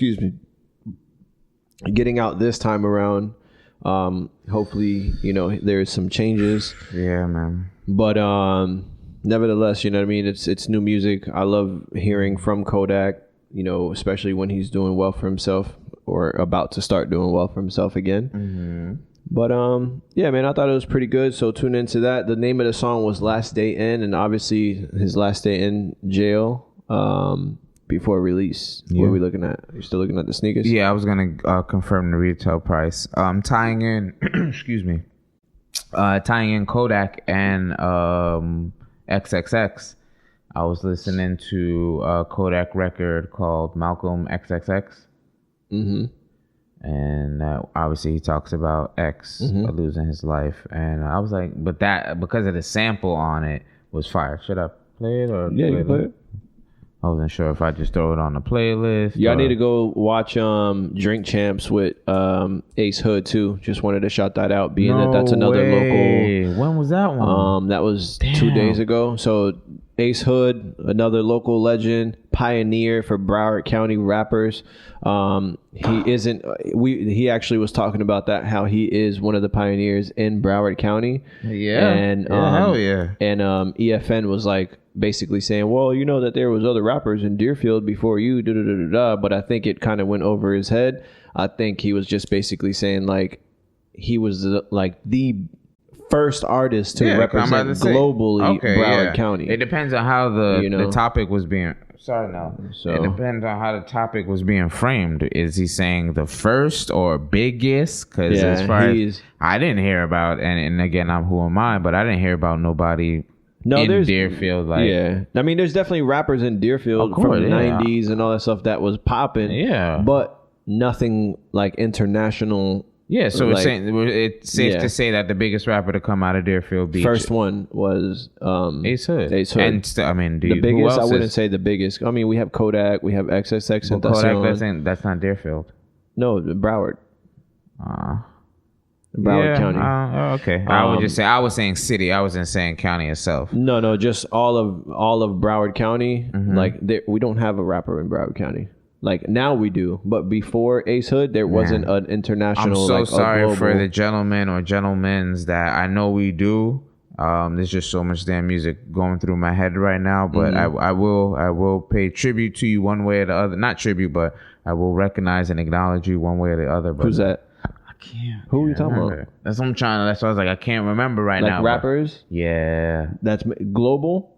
time around. Hopefully, there's some changes. Yeah, man. But nevertheless, you know what I mean? It's new music. I love hearing from Kodak, especially when he's doing well for himself or about to start doing well for himself again. Mm-hmm. But yeah, man, I thought it was pretty good. So tune into that. The name of the song was Last Day In, and obviously his last day in jail before release. Yeah. What are we looking at? Are you still looking at the sneakers? Yeah, I was gonna confirm the retail price. Tying in excuse me. Tying in Kodak and XXX. I was listening to a Kodak record called Malcolm XXX. Mm-hmm. And obviously he talks about X losing his life, and I was like, but that because of the sample on it was fire. Should I play it or? Yeah, you can play it. I wasn't sure if I just throw it on the playlist. Y'all need to go watch Drink Champs with Ace Hood too. Just wanted to shout that out, being that's another local. When was that one? That was 2 days ago. So Ace Hood, another local legend, pioneer for Broward County rappers. He actually was talking about that, how he is one of the pioneers in Broward County. Yeah. And hell yeah. And EFN was like basically saying, well, that there was other rappers in Deerfield before you, but I think it kind of went over his head. I think he was just basically saying like he was the first artist to represent globally Broward County. It depends on how the topic was being. Sorry, no. So it depends on how the topic was being framed. Is he saying the first or biggest? Because as far as I didn't hear about, and again, who am I? But I didn't hear about nobody. In Deerfield, I mean, there's definitely rappers in Deerfield from the 90s and all that stuff that was popping. Yeah, but nothing like international. Yeah, so it's safe to say that the biggest rapper to come out of Deerfield Beach. First one was Ace Hood. And the biggest, I wouldn't say the biggest. I mean, we have Kodak, we have XXX. Well, Kodak, that's not Deerfield. No, Broward. Broward County. Okay. I was saying city. I wasn't saying county itself. No, just all of Broward County. Mm-hmm. Like we don't have a rapper in Broward County. Like now we do, but before Ace Hood, there wasn't an international. I'm so sorry for the gentlemen or gentlemen's that I know we do. There's just so much damn music going through my head right now, but I will pay tribute to you one way or the other. Not tribute, but I will recognize and acknowledge you one way or the other. Who's that? Who are you talking about? That's what I'm trying to. That's why I was like, I can't remember right now. Like rappers? Yeah. That's global?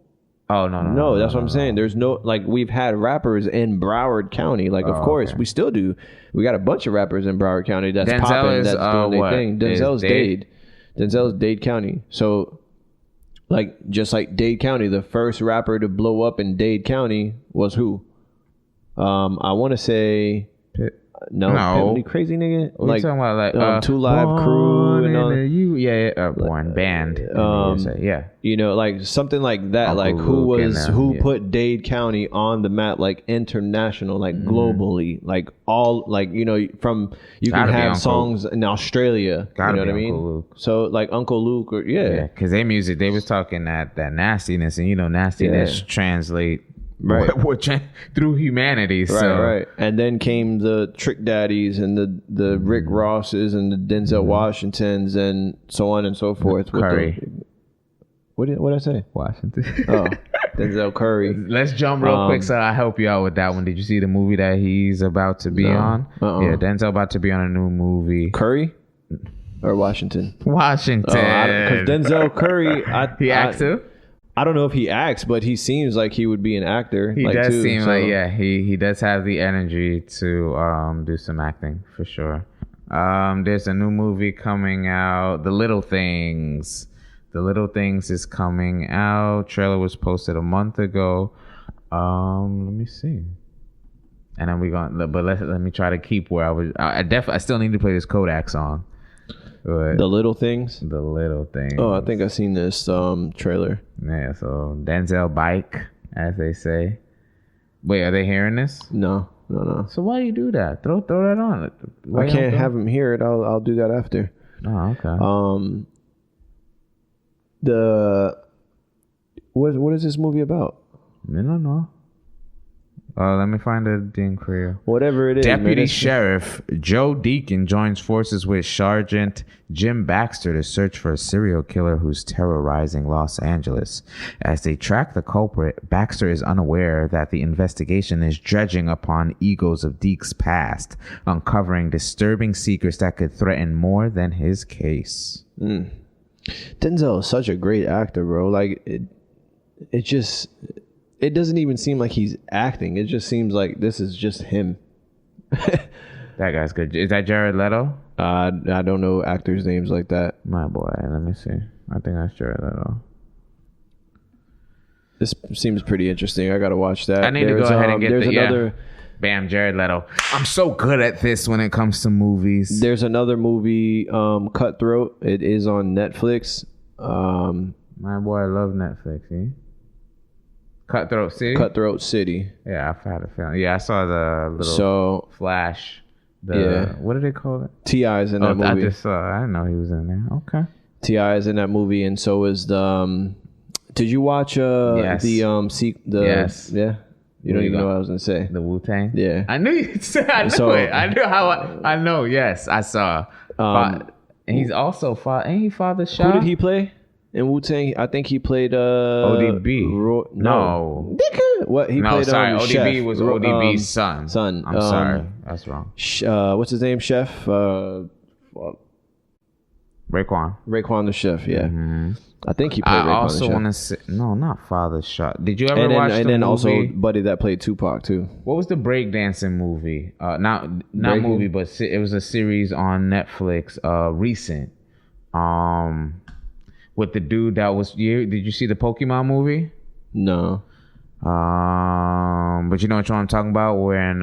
Oh, no. That's what I'm saying. There's no, like, we've had rappers in Broward County. Like, of course, we still do. We got a bunch of rappers in Broward County that's popping, that's doing their thing. Denzel's Dade. Denzel's Dade County. So, like, just like Dade County, the first rapper to blow up in Dade County was who? I want to say... No. Crazy nigga. What like talking about, like 2 Live Crew and all. Born band. Like something like that. Uncle like Luke who put Dade County on the map, like international, like globally, like all, like from you can have songs in Australia. You know what I mean? Luke. So like Uncle Luke, or because their music, they was talking that nastiness, and nastiness translate. Right, through humanity. Right. And then came the Trick Daddies and the Rick Rosses and the Denzel Washingtons and so on and so forth. Curry. What did I say? Washington. Oh, Denzel Curry. Let's jump real quick so I help you out with that one. Did you see the movie that he's about to be on? Yeah, Denzel about to be on a new movie. Curry or Washington? Washington. Because Denzel Curry, he acts too. I don't know if he acts, but he seems like he would be an actor. He does seem like he does have the energy to do some acting for sure. There's a new movie coming out, The Little Things. The Little Things is coming out. Trailer was posted a month ago. Let me see. And then let me try to keep where I was. I still need to play this Kodak song. But The Little Things. The Little Things. Oh, I think I've seen this trailer. Yeah, so Denzel bike, as they say. Wait, are they hearing this? No. So why do you do that? Throw that on. I can't have him hear it. I'll do that after. Oh, okay. What is this movie about? I don't know. Let me find the Dean Creel. Whatever it is. Deputy Sheriff Joe Deacon joins forces with Sergeant Jim Baxter to search for a serial killer who's terrorizing Los Angeles. As they track the culprit, Baxter is unaware that the investigation is dredging upon egos of Deke's past, uncovering disturbing secrets that could threaten more than his case. Denzel is such a great actor, bro. Like it doesn't even seem like he's acting. It just seems like this is just him. That guy's good. Is that Jared Leto? I don't know actors' names like that. My boy. Let me see. I think that's Jared Leto. This seems pretty interesting. I gotta watch that. I need to go ahead and get another. Bam, Jared Leto. I'm so good at this when it comes to movies. There's another movie, Cutthroat. It is on Netflix. My boy, I love Netflix. Eh? Cutthroat City. Yeah, I've had a feeling. Yeah, I saw the little flash. What did they call it? T.I.'s in that movie. I just saw. I didn't know he was in there. Okay. T.I. is in that movie, and so is the. Did you watch yes. Yes. Yeah. You don't even know what I was gonna say. The Wu-Tang. Yeah. I knew you said. I knew it. I knew how. I know. Yes, I saw. And he's also father. Ain't he Father Shaw? Who did he play? In Wu-Tang, I think he played ODB. No. What he played? Sorry, ODB Chef. was ODB's son. I'm sorry, that's wrong. What's his name? Chef. Raekwon the Chef. Yeah, I think he played. I also want to say not Father Shot. Did you ever watch? And then movie? Also buddy that played Tupac too. What was the breakdancing movie? Not movie, but it was a series on Netflix. Recent. With the dude that was did you see the Pokemon movie? No. But you know what I'm talking about when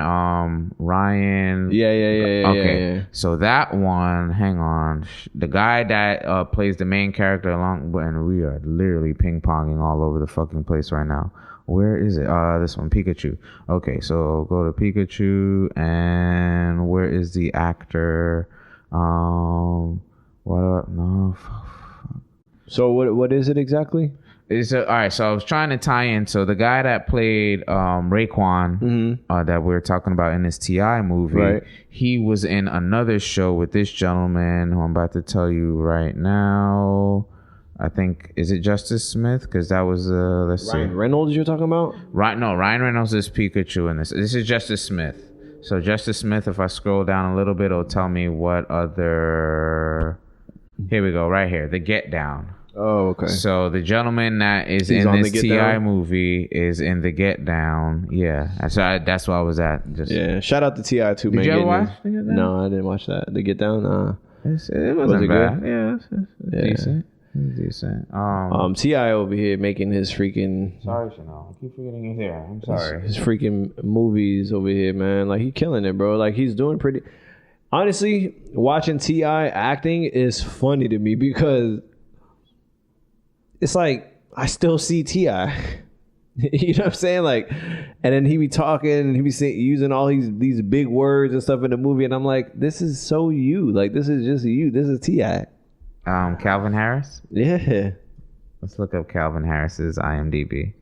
Ryan. Yeah. Okay. Yeah. So that one, hang on. The guy that plays the main character and we are literally ping-ponging all over the fucking place right now. Where is it? This one, Pikachu. Okay, so go to Pikachu and where is the actor? No. So what is it exactly? All right, so I was trying to tie in. So the guy that played Raekwon, that we were talking about in this T.I. movie, right. He was in another show with this gentleman who I'm about to tell you right now. I think, is it Justice Smith? Because that was, let's see. Ryan Reynolds you're talking about? No, Ryan Reynolds is Pikachu in this. This is Justice Smith. So Justice Smith, if I scroll down a little bit, it'll tell me what other... Here we go, right here. The Get Down. Oh, okay. So the gentleman that is in this T.I. movie is in the Get Down. Yeah. So that's where I was at. Shout out to T.I. too, man. Did you ever watch The Get Down? No, I didn't watch that. The Get Down? It wasn't bad. Good? Yeah, it's decent. T.I. over here making his freaking... Sorry, Chanel. I keep forgetting he's here. I'm sorry. His freaking movies over here, man. Like, he killing it, bro. Like, he's doing pretty... Honestly, watching T.I. acting is funny to me because... It's like, I still see T.I. You know what I'm saying? Like, and then he be talking and he be using all these big words and stuff in the movie. And I'm like, this is so you. Like, this is just you. This is T.I. Calvin Harris? Yeah. Let's look up Calvin Harris's IMDb.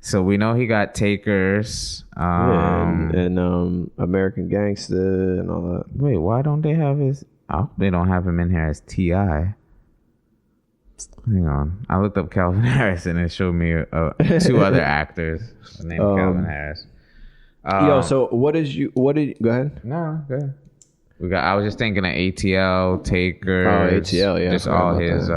So we know he got Takers. And American Gangster and all that. Wait, why don't they have his... Oh, they don't have him in here as T.I. Hang on. I looked up Calvin Harris and it showed me 2 other actors named Calvin Harris. So what did go ahead? No, go ahead. I was just thinking of ATL, Taker. Oh, ATL, yeah. Just all his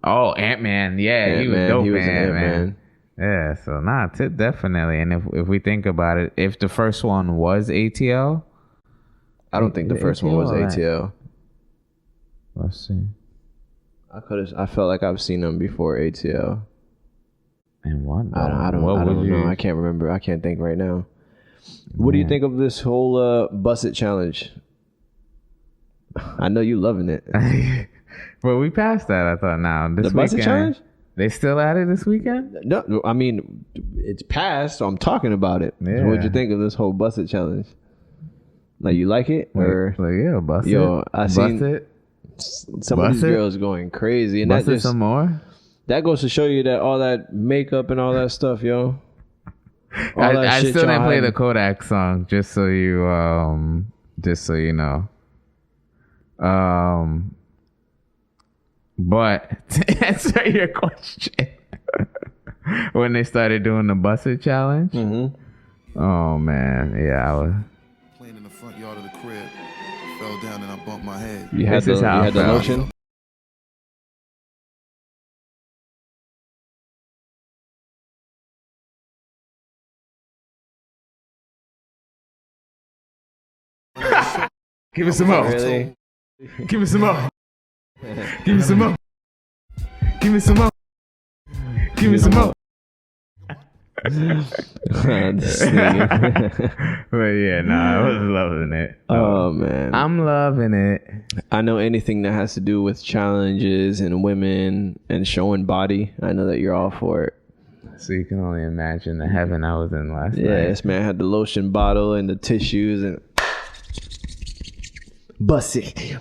Ant-Man. Yeah, he was dope, man. Yeah, so definitely. And if we think about it, if the first one was ATL, I don't think the first one was ATL. Let's see. I felt like I've seen them before ATL. And what? I don't know. I can't remember. I can't think right now. What do you think of this whole Bussit challenge? I know you loving it. Well, we passed that. I thought now this the Bussit challenge. They still at it this weekend? No, I mean it's passed. So I'm talking about it. Yeah. So what'd you think of this whole Bussit challenge? Like you like it or Bussit? Yo, I seen Bussit. Some of these girls going crazy, and Bussit that just some more. That goes to show you that all that makeup and all that stuff, yo. I still didn't play the Kodak song, just so you know. But to answer your question, when they started doing the Bussit challenge, oh man, yeah, I was playing in the front yard of the crib, fell down and I bumped my head. You had the lotion. Give me some more. Really? Give me some more. Give me some more. Give me some more. Give me some more. But yeah, I was loving it. Oh man, I'm loving it. I know anything that has to do with challenges and women and showing body. I know that you're all for it. So you can only imagine the heaven I was in last night. Yeah, this man had the lotion bottle and the tissues and. Bussit.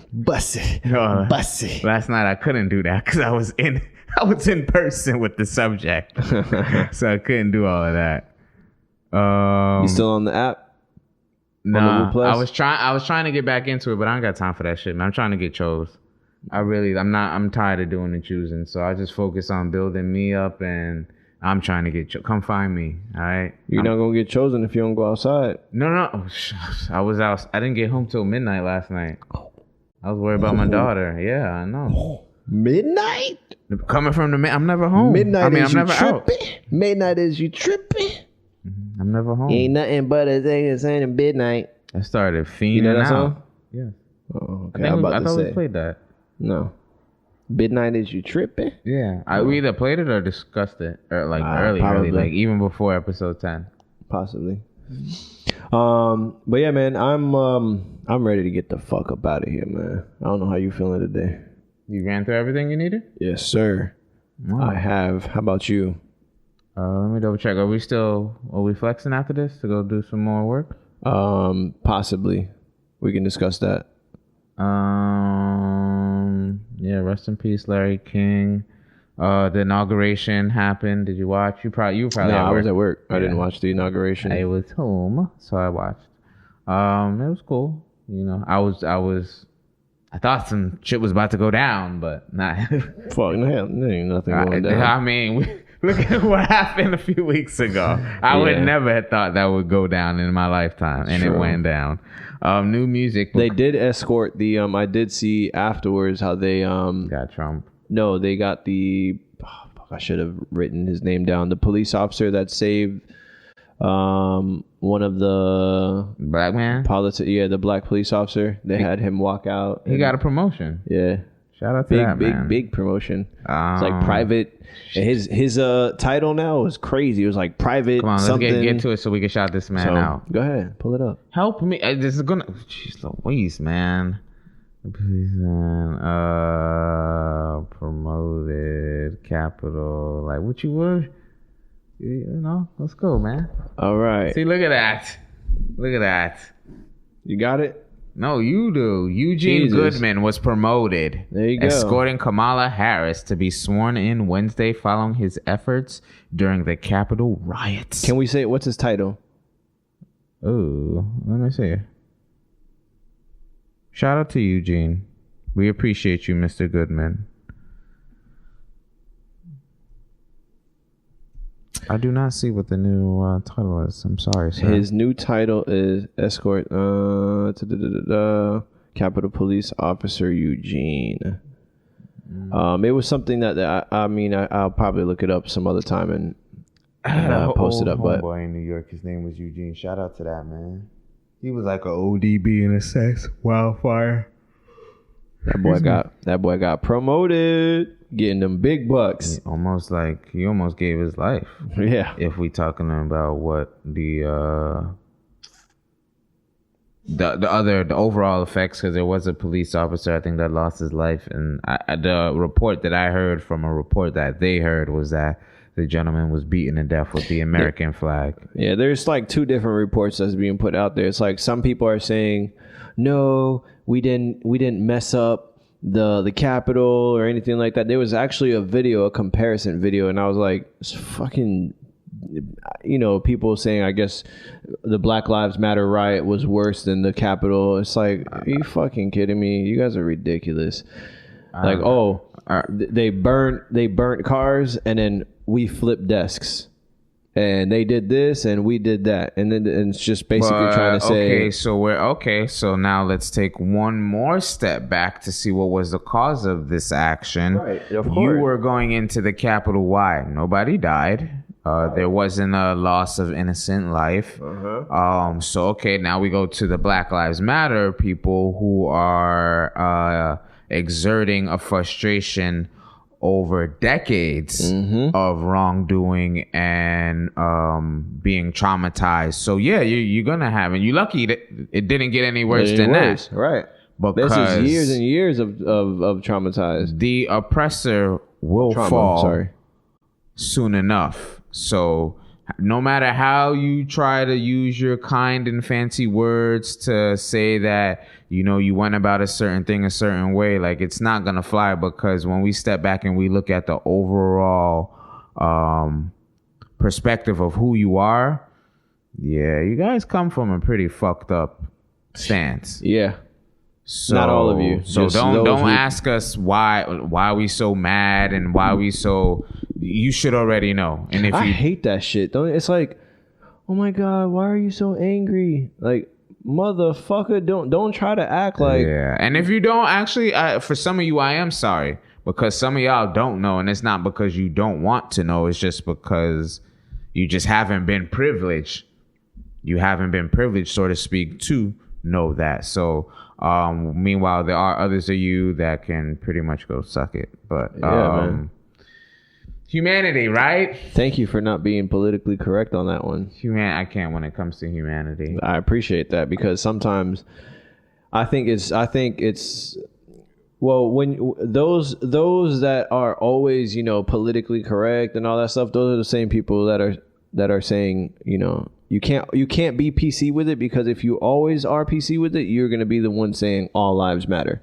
Last night I couldn't do that because I was in person with the subject, so I couldn't do all of that. You still on the app? No, I was trying to get back into it, but I don't got time for that shit, man. I'm trying to get chose. I'm tired of doing the choosing, so I just focus on building me up, and I'm trying to get come find me. All right, you're not gonna get chosen if you don't go outside. No, I was out. I didn't get home till midnight last night. I was worried about my daughter. Yeah, I know. Midnight? Coming from I'm never home. Midnight I'm never tripping. Midnight is you tripping. I'm never home. Ain't nothing but a thing saying midnight. I started fiending you know that out. Song? Yeah. Oh, okay. I thought we played that. No. Midnight is you tripping? Yeah. We either played it or discussed it. Or early, like even before episode 10. Possibly. But yeah, man, I'm ready to get the fuck up out of here, man. I don't know how you feeling today. You ran through everything you needed? Yes, sir. Wow. I have. How about you? Let me double check. Are we flexing after this to go do some more work? Possibly. We can discuss that. Yeah, rest in peace, Larry King. The inauguration happened. Did you watch? You were probably no, I was at work. I didn't watch the inauguration. I was home, so I watched. It was cool. You know, I thought some shit was about to go down, but not. Fuck, no, there ain't nothing going down. I mean, look at what happened a few weeks ago. I would never have thought that would go down in my lifetime, and it went down. New music. They did escort the. I did see afterwards how they got Trump. No, they got the. Oh, fuck, I should have written his name down. The police officer that saved one of the black man. The black police officer. They had him walk out. He got a promotion. Yeah. Shout out to that man. Big promotion. It's like private. His title now is crazy. It was like private. Come on, something. let's get to it so we can shout this man out. Go ahead, pull it up. Help me. This is gonna. Jeez Louise, man. Promoted capital. Like what you were. You know. Let's go, man. All right. See, look at that. Look at that. You got it. No, you do. Eugene Goodman was promoted, there you go, escorting Kamala Harris to be sworn in Wednesday following his efforts during the Capitol riots. Can we say what's his title? Oh, let me see. Shout out to Eugene. We appreciate you, Mr. Goodman. I do not see what the new title is. I'm sorry, sir. His new title is Escort Capitol Police Officer Eugene. It was something that I'll probably look it up some other time and post it up. But boy in New York, his name was Eugene. Shout out to that man. He was like a ODB in a sex wildfire. That boy got promoted, getting them big bucks. He almost gave his life. Yeah. If we talking about what the overall effects, because there was a police officer I think that lost his life, and the report that I heard from a report that they heard was that the gentleman was beaten to death with the American flag. Yeah, there's like two different reports that's being put out there. It's like some people are saying, no, we didn't mess up the Capitol or anything like that. There was actually a comparison video, and I was like, it's fucking, people saying, I guess the Black Lives Matter riot was worse than the Capitol. It's like, are you fucking kidding me? You guys are ridiculous. They burnt cars, and then we flipped desks, and they did this and we did that, and then it's just basically trying to say, so now let's take one more step back to see what was the cause of this action. Right, of course. You were going into the Capitol. Why? Nobody died. There wasn't a loss of innocent life. So now we go to the Black Lives Matter people who are exerting a frustration over decades of wrongdoing and being traumatized. So you're gonna have, and you're lucky that it didn't get any worse than that, right? Because this is years and years of traumatized. The oppressor will fall soon enough. So no matter how you try to use your kind and fancy words to say that, you went about a certain thing a certain way, like, it's not going to fly, because when we step back and we look at the overall perspective of who you are, you guys come from a pretty fucked up stance. Yeah. So, not all of you. So don't ask us why we so mad and why we so. You should already know. And if I hate that shit. It's like, oh my God, why are you so angry? Like, motherfucker, don't try to act like. Yeah. And if you don't actually, for some of you, I am sorry, because some of y'all don't know, and it's not because you don't want to know. It's just because you just haven't been privileged. You haven't been privileged, so to speak, to know that. So. Meanwhile, there are others of you that can pretty much go suck it. But man. Humanity, right? Thank you for not being politically correct on that one. I can't when it comes to humanity. I appreciate that, because sometimes I think it's well, when those that are always, politically correct and all that stuff, those are the same people that are saying, you can't be PC with it, because if you always are PC with it, you're going to be the one saying all lives matter.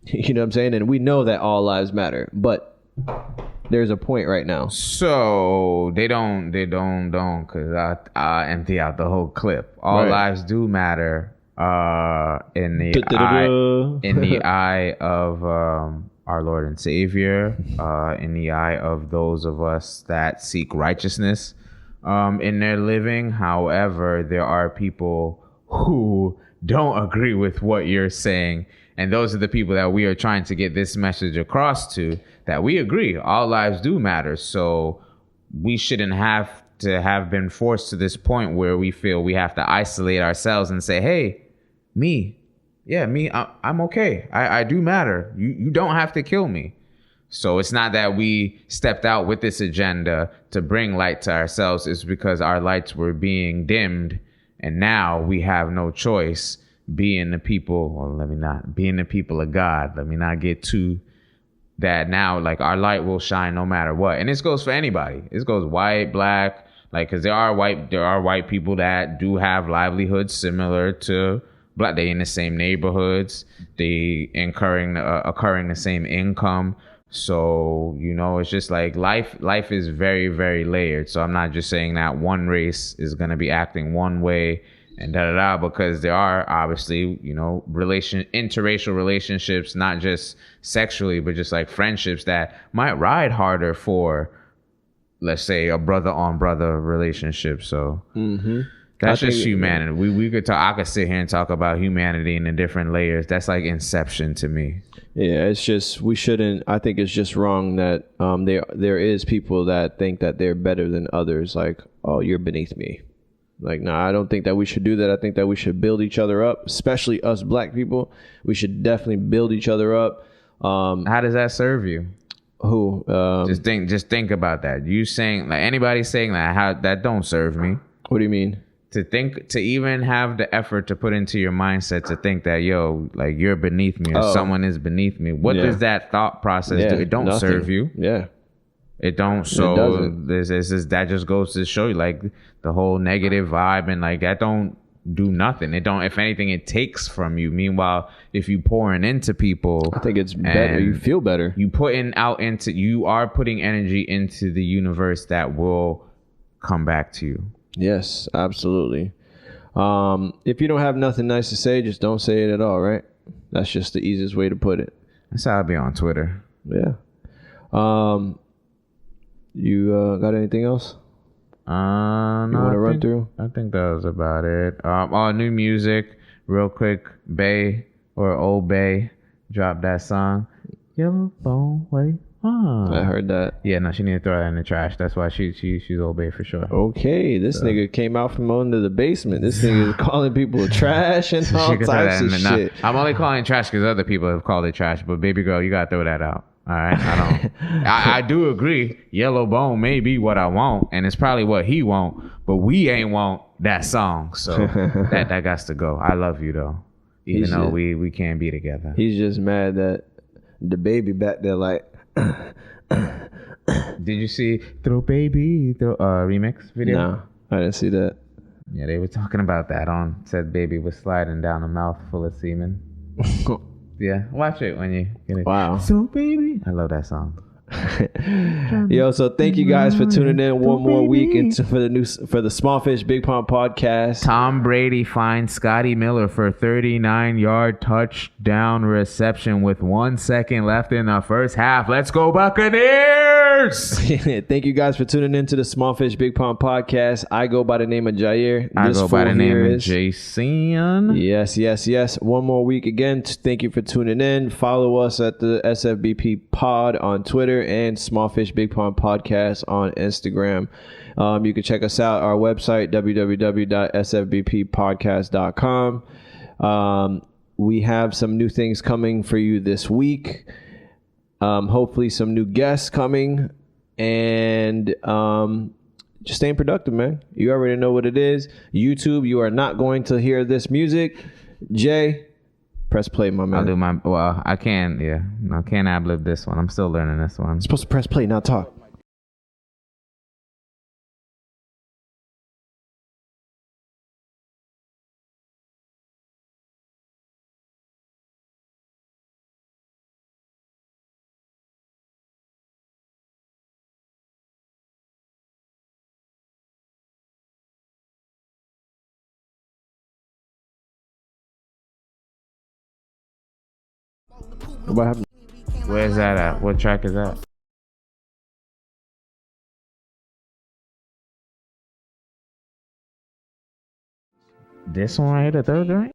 You know what I'm saying? And we know that all lives matter, but there's a point right now. So they don't, because I empty out the whole clip. All lives do matter in the eye of our Lord and Savior, in the eye of those of us that seek righteousness in their living. However, there are people who don't agree with what you're saying, and those are the people that we are trying to get this message across to, that we agree all lives do matter. So we shouldn't have to have been forced to this point where we feel we have to isolate ourselves and say, hey, I'm okay. I do matter. You don't have to kill me. So it's not that we stepped out with this agenda to bring light to ourselves. It's because our lights were being dimmed, and now we have no choice being the people of God. Let me not get too that now. Like, our light will shine no matter what. And this goes for anybody. This goes white, black, like, because there are white people that do have livelihoods similar to black. They in the same neighborhoods. They occurring the same income. So, it's just like life is very, very layered. So I'm not just saying that one race is going to be acting one way and because there are obviously, interracial relationships, not just sexually, but just like friendships that might ride harder for, let's say, a brother on brother relationship. So that's just humanity. We could talk. I could sit here and talk about humanity in the different layers. That's like Inception to me. Yeah, it's just we shouldn't. I think it's just wrong that there is people that think that they're better than others. Like, oh, you're beneath me. Like, no, I don't think that we should do that. I think that we should build each other up, especially us black people. We should definitely build each other up. How does that serve you? Who? Just think about that. You saying, like, anybody saying that, how that don't serve me. What do you mean? To even have the effort to put into your mindset to think that, yo, like, you're beneath me or someone is beneath me. What does that thought process do? It don't serve you. Yeah. It don't. So that just goes to show you, like, the whole negative vibe, and like that don't do nothing. It don't. If anything, it takes from you. Meanwhile, if you pouring into people, I think it's better. You feel better. You are putting energy into the universe that will come back to you. Yes, absolutely. If you don't have nothing nice to say, just don't say it at all, right? That's just the easiest way to put it. That's how I be on Twitter. Yeah. You got anything else? You want to run through? I think that was about it. New music, real quick. Bay or Old Bay dropped that song. Yellow Bone, wait. I heard that. Yeah, no, she need to throw that in the trash. That's why she's Old Bay for sure. Okay, this nigga came out from under the basement. This nigga is calling people trash and all types of shit. I'm only calling it trash because other people have called it trash. But baby girl, you gotta throw that out. All right, I do agree. Yellow Bone may be what I want, and it's probably what he want, but we ain't want that song. So that got to go. I love you though, even though we can't be together. He's just mad that the baby back there like. Did you see Throw Baby remix video? No, I didn't see that. Yeah, they were talking about that said baby was sliding down a mouth full of semen. Yeah, watch it when you get it. Wow. So baby, I love that song. Yo, so thank you guys for tuning in one more week for the Small Fish Big Pond podcast. Tom Brady finds Scotty Miller for 39-yard touchdown reception with 1 second left in the first half. Let's go Buccaneers! Thank you guys for tuning in to the Small Fish Big Pond podcast. I go by the name of Jair. I go by the name of Jason. Yes. One more week again. Thank you for tuning in. Follow us at the SFBP Pod on Twitter and Small Fish Big Pond Podcast on Instagram. You can check us out, our website, www.sfbppodcast.com. We have some new things coming for you this week. Hopefully some new guests coming, and just staying productive, man. You already know what it is. YouTube, you are not going to hear this music. Jay, press play, my man. I'll do I can't ad-lib this one. I'm still learning this one. You're supposed to press play, not talk. What happened? Where's that at? What track is that? This one right here, the third joint?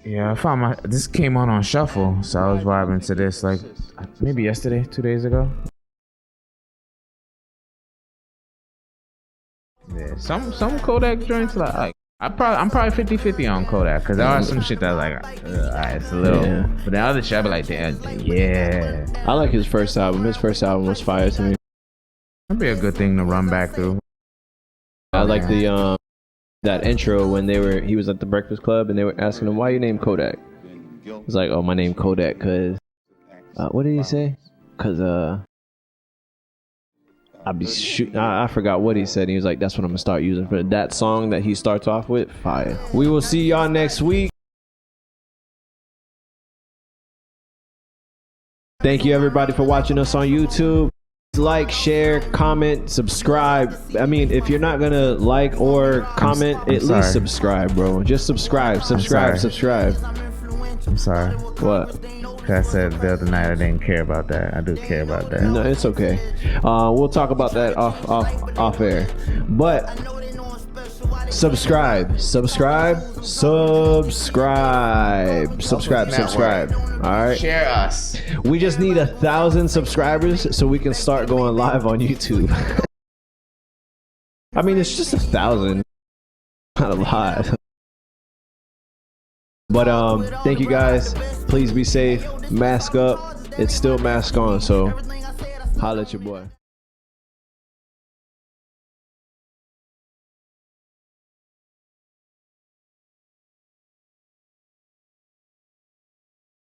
Yeah, I found this came on shuffle, so I was vibing to this like maybe yesterday, 2 days ago. Yeah, some Kodak joints like I'm probably 50-50 on Kodak, because there are some shit that's like, it's a little, but the other shit I be like, damn, yeah. I like his first album. His first album was fire to me. That'd be a good thing to run back through. I like the that intro when he was at the Breakfast Club and they were asking him, why you name Kodak? He's like, oh, my name Kodak because what did he say? Because I be shooting. I forgot what he said. He was like, that's what I'm gonna start using for that song that he starts off with. Fire. We will see y'all next week. Thank you everybody for watching us on YouTube. like, share, comment, subscribe. I mean, if you're not gonna like or comment, I'm at sorry. least subscribe, bro. Just subscribe. sorry. I'm sorry. What? 'Cause I said the other night I didn't care about that. I do care about that. No, it's okay. We'll talk about that off air. But subscribe. All right. Share us. We just need 1,000 subscribers so we can start going live on YouTube. I mean, it's just 1,000. Not a lot. But thank you guys. Please be safe. Mask up. It's still mask on, so holla at your boy.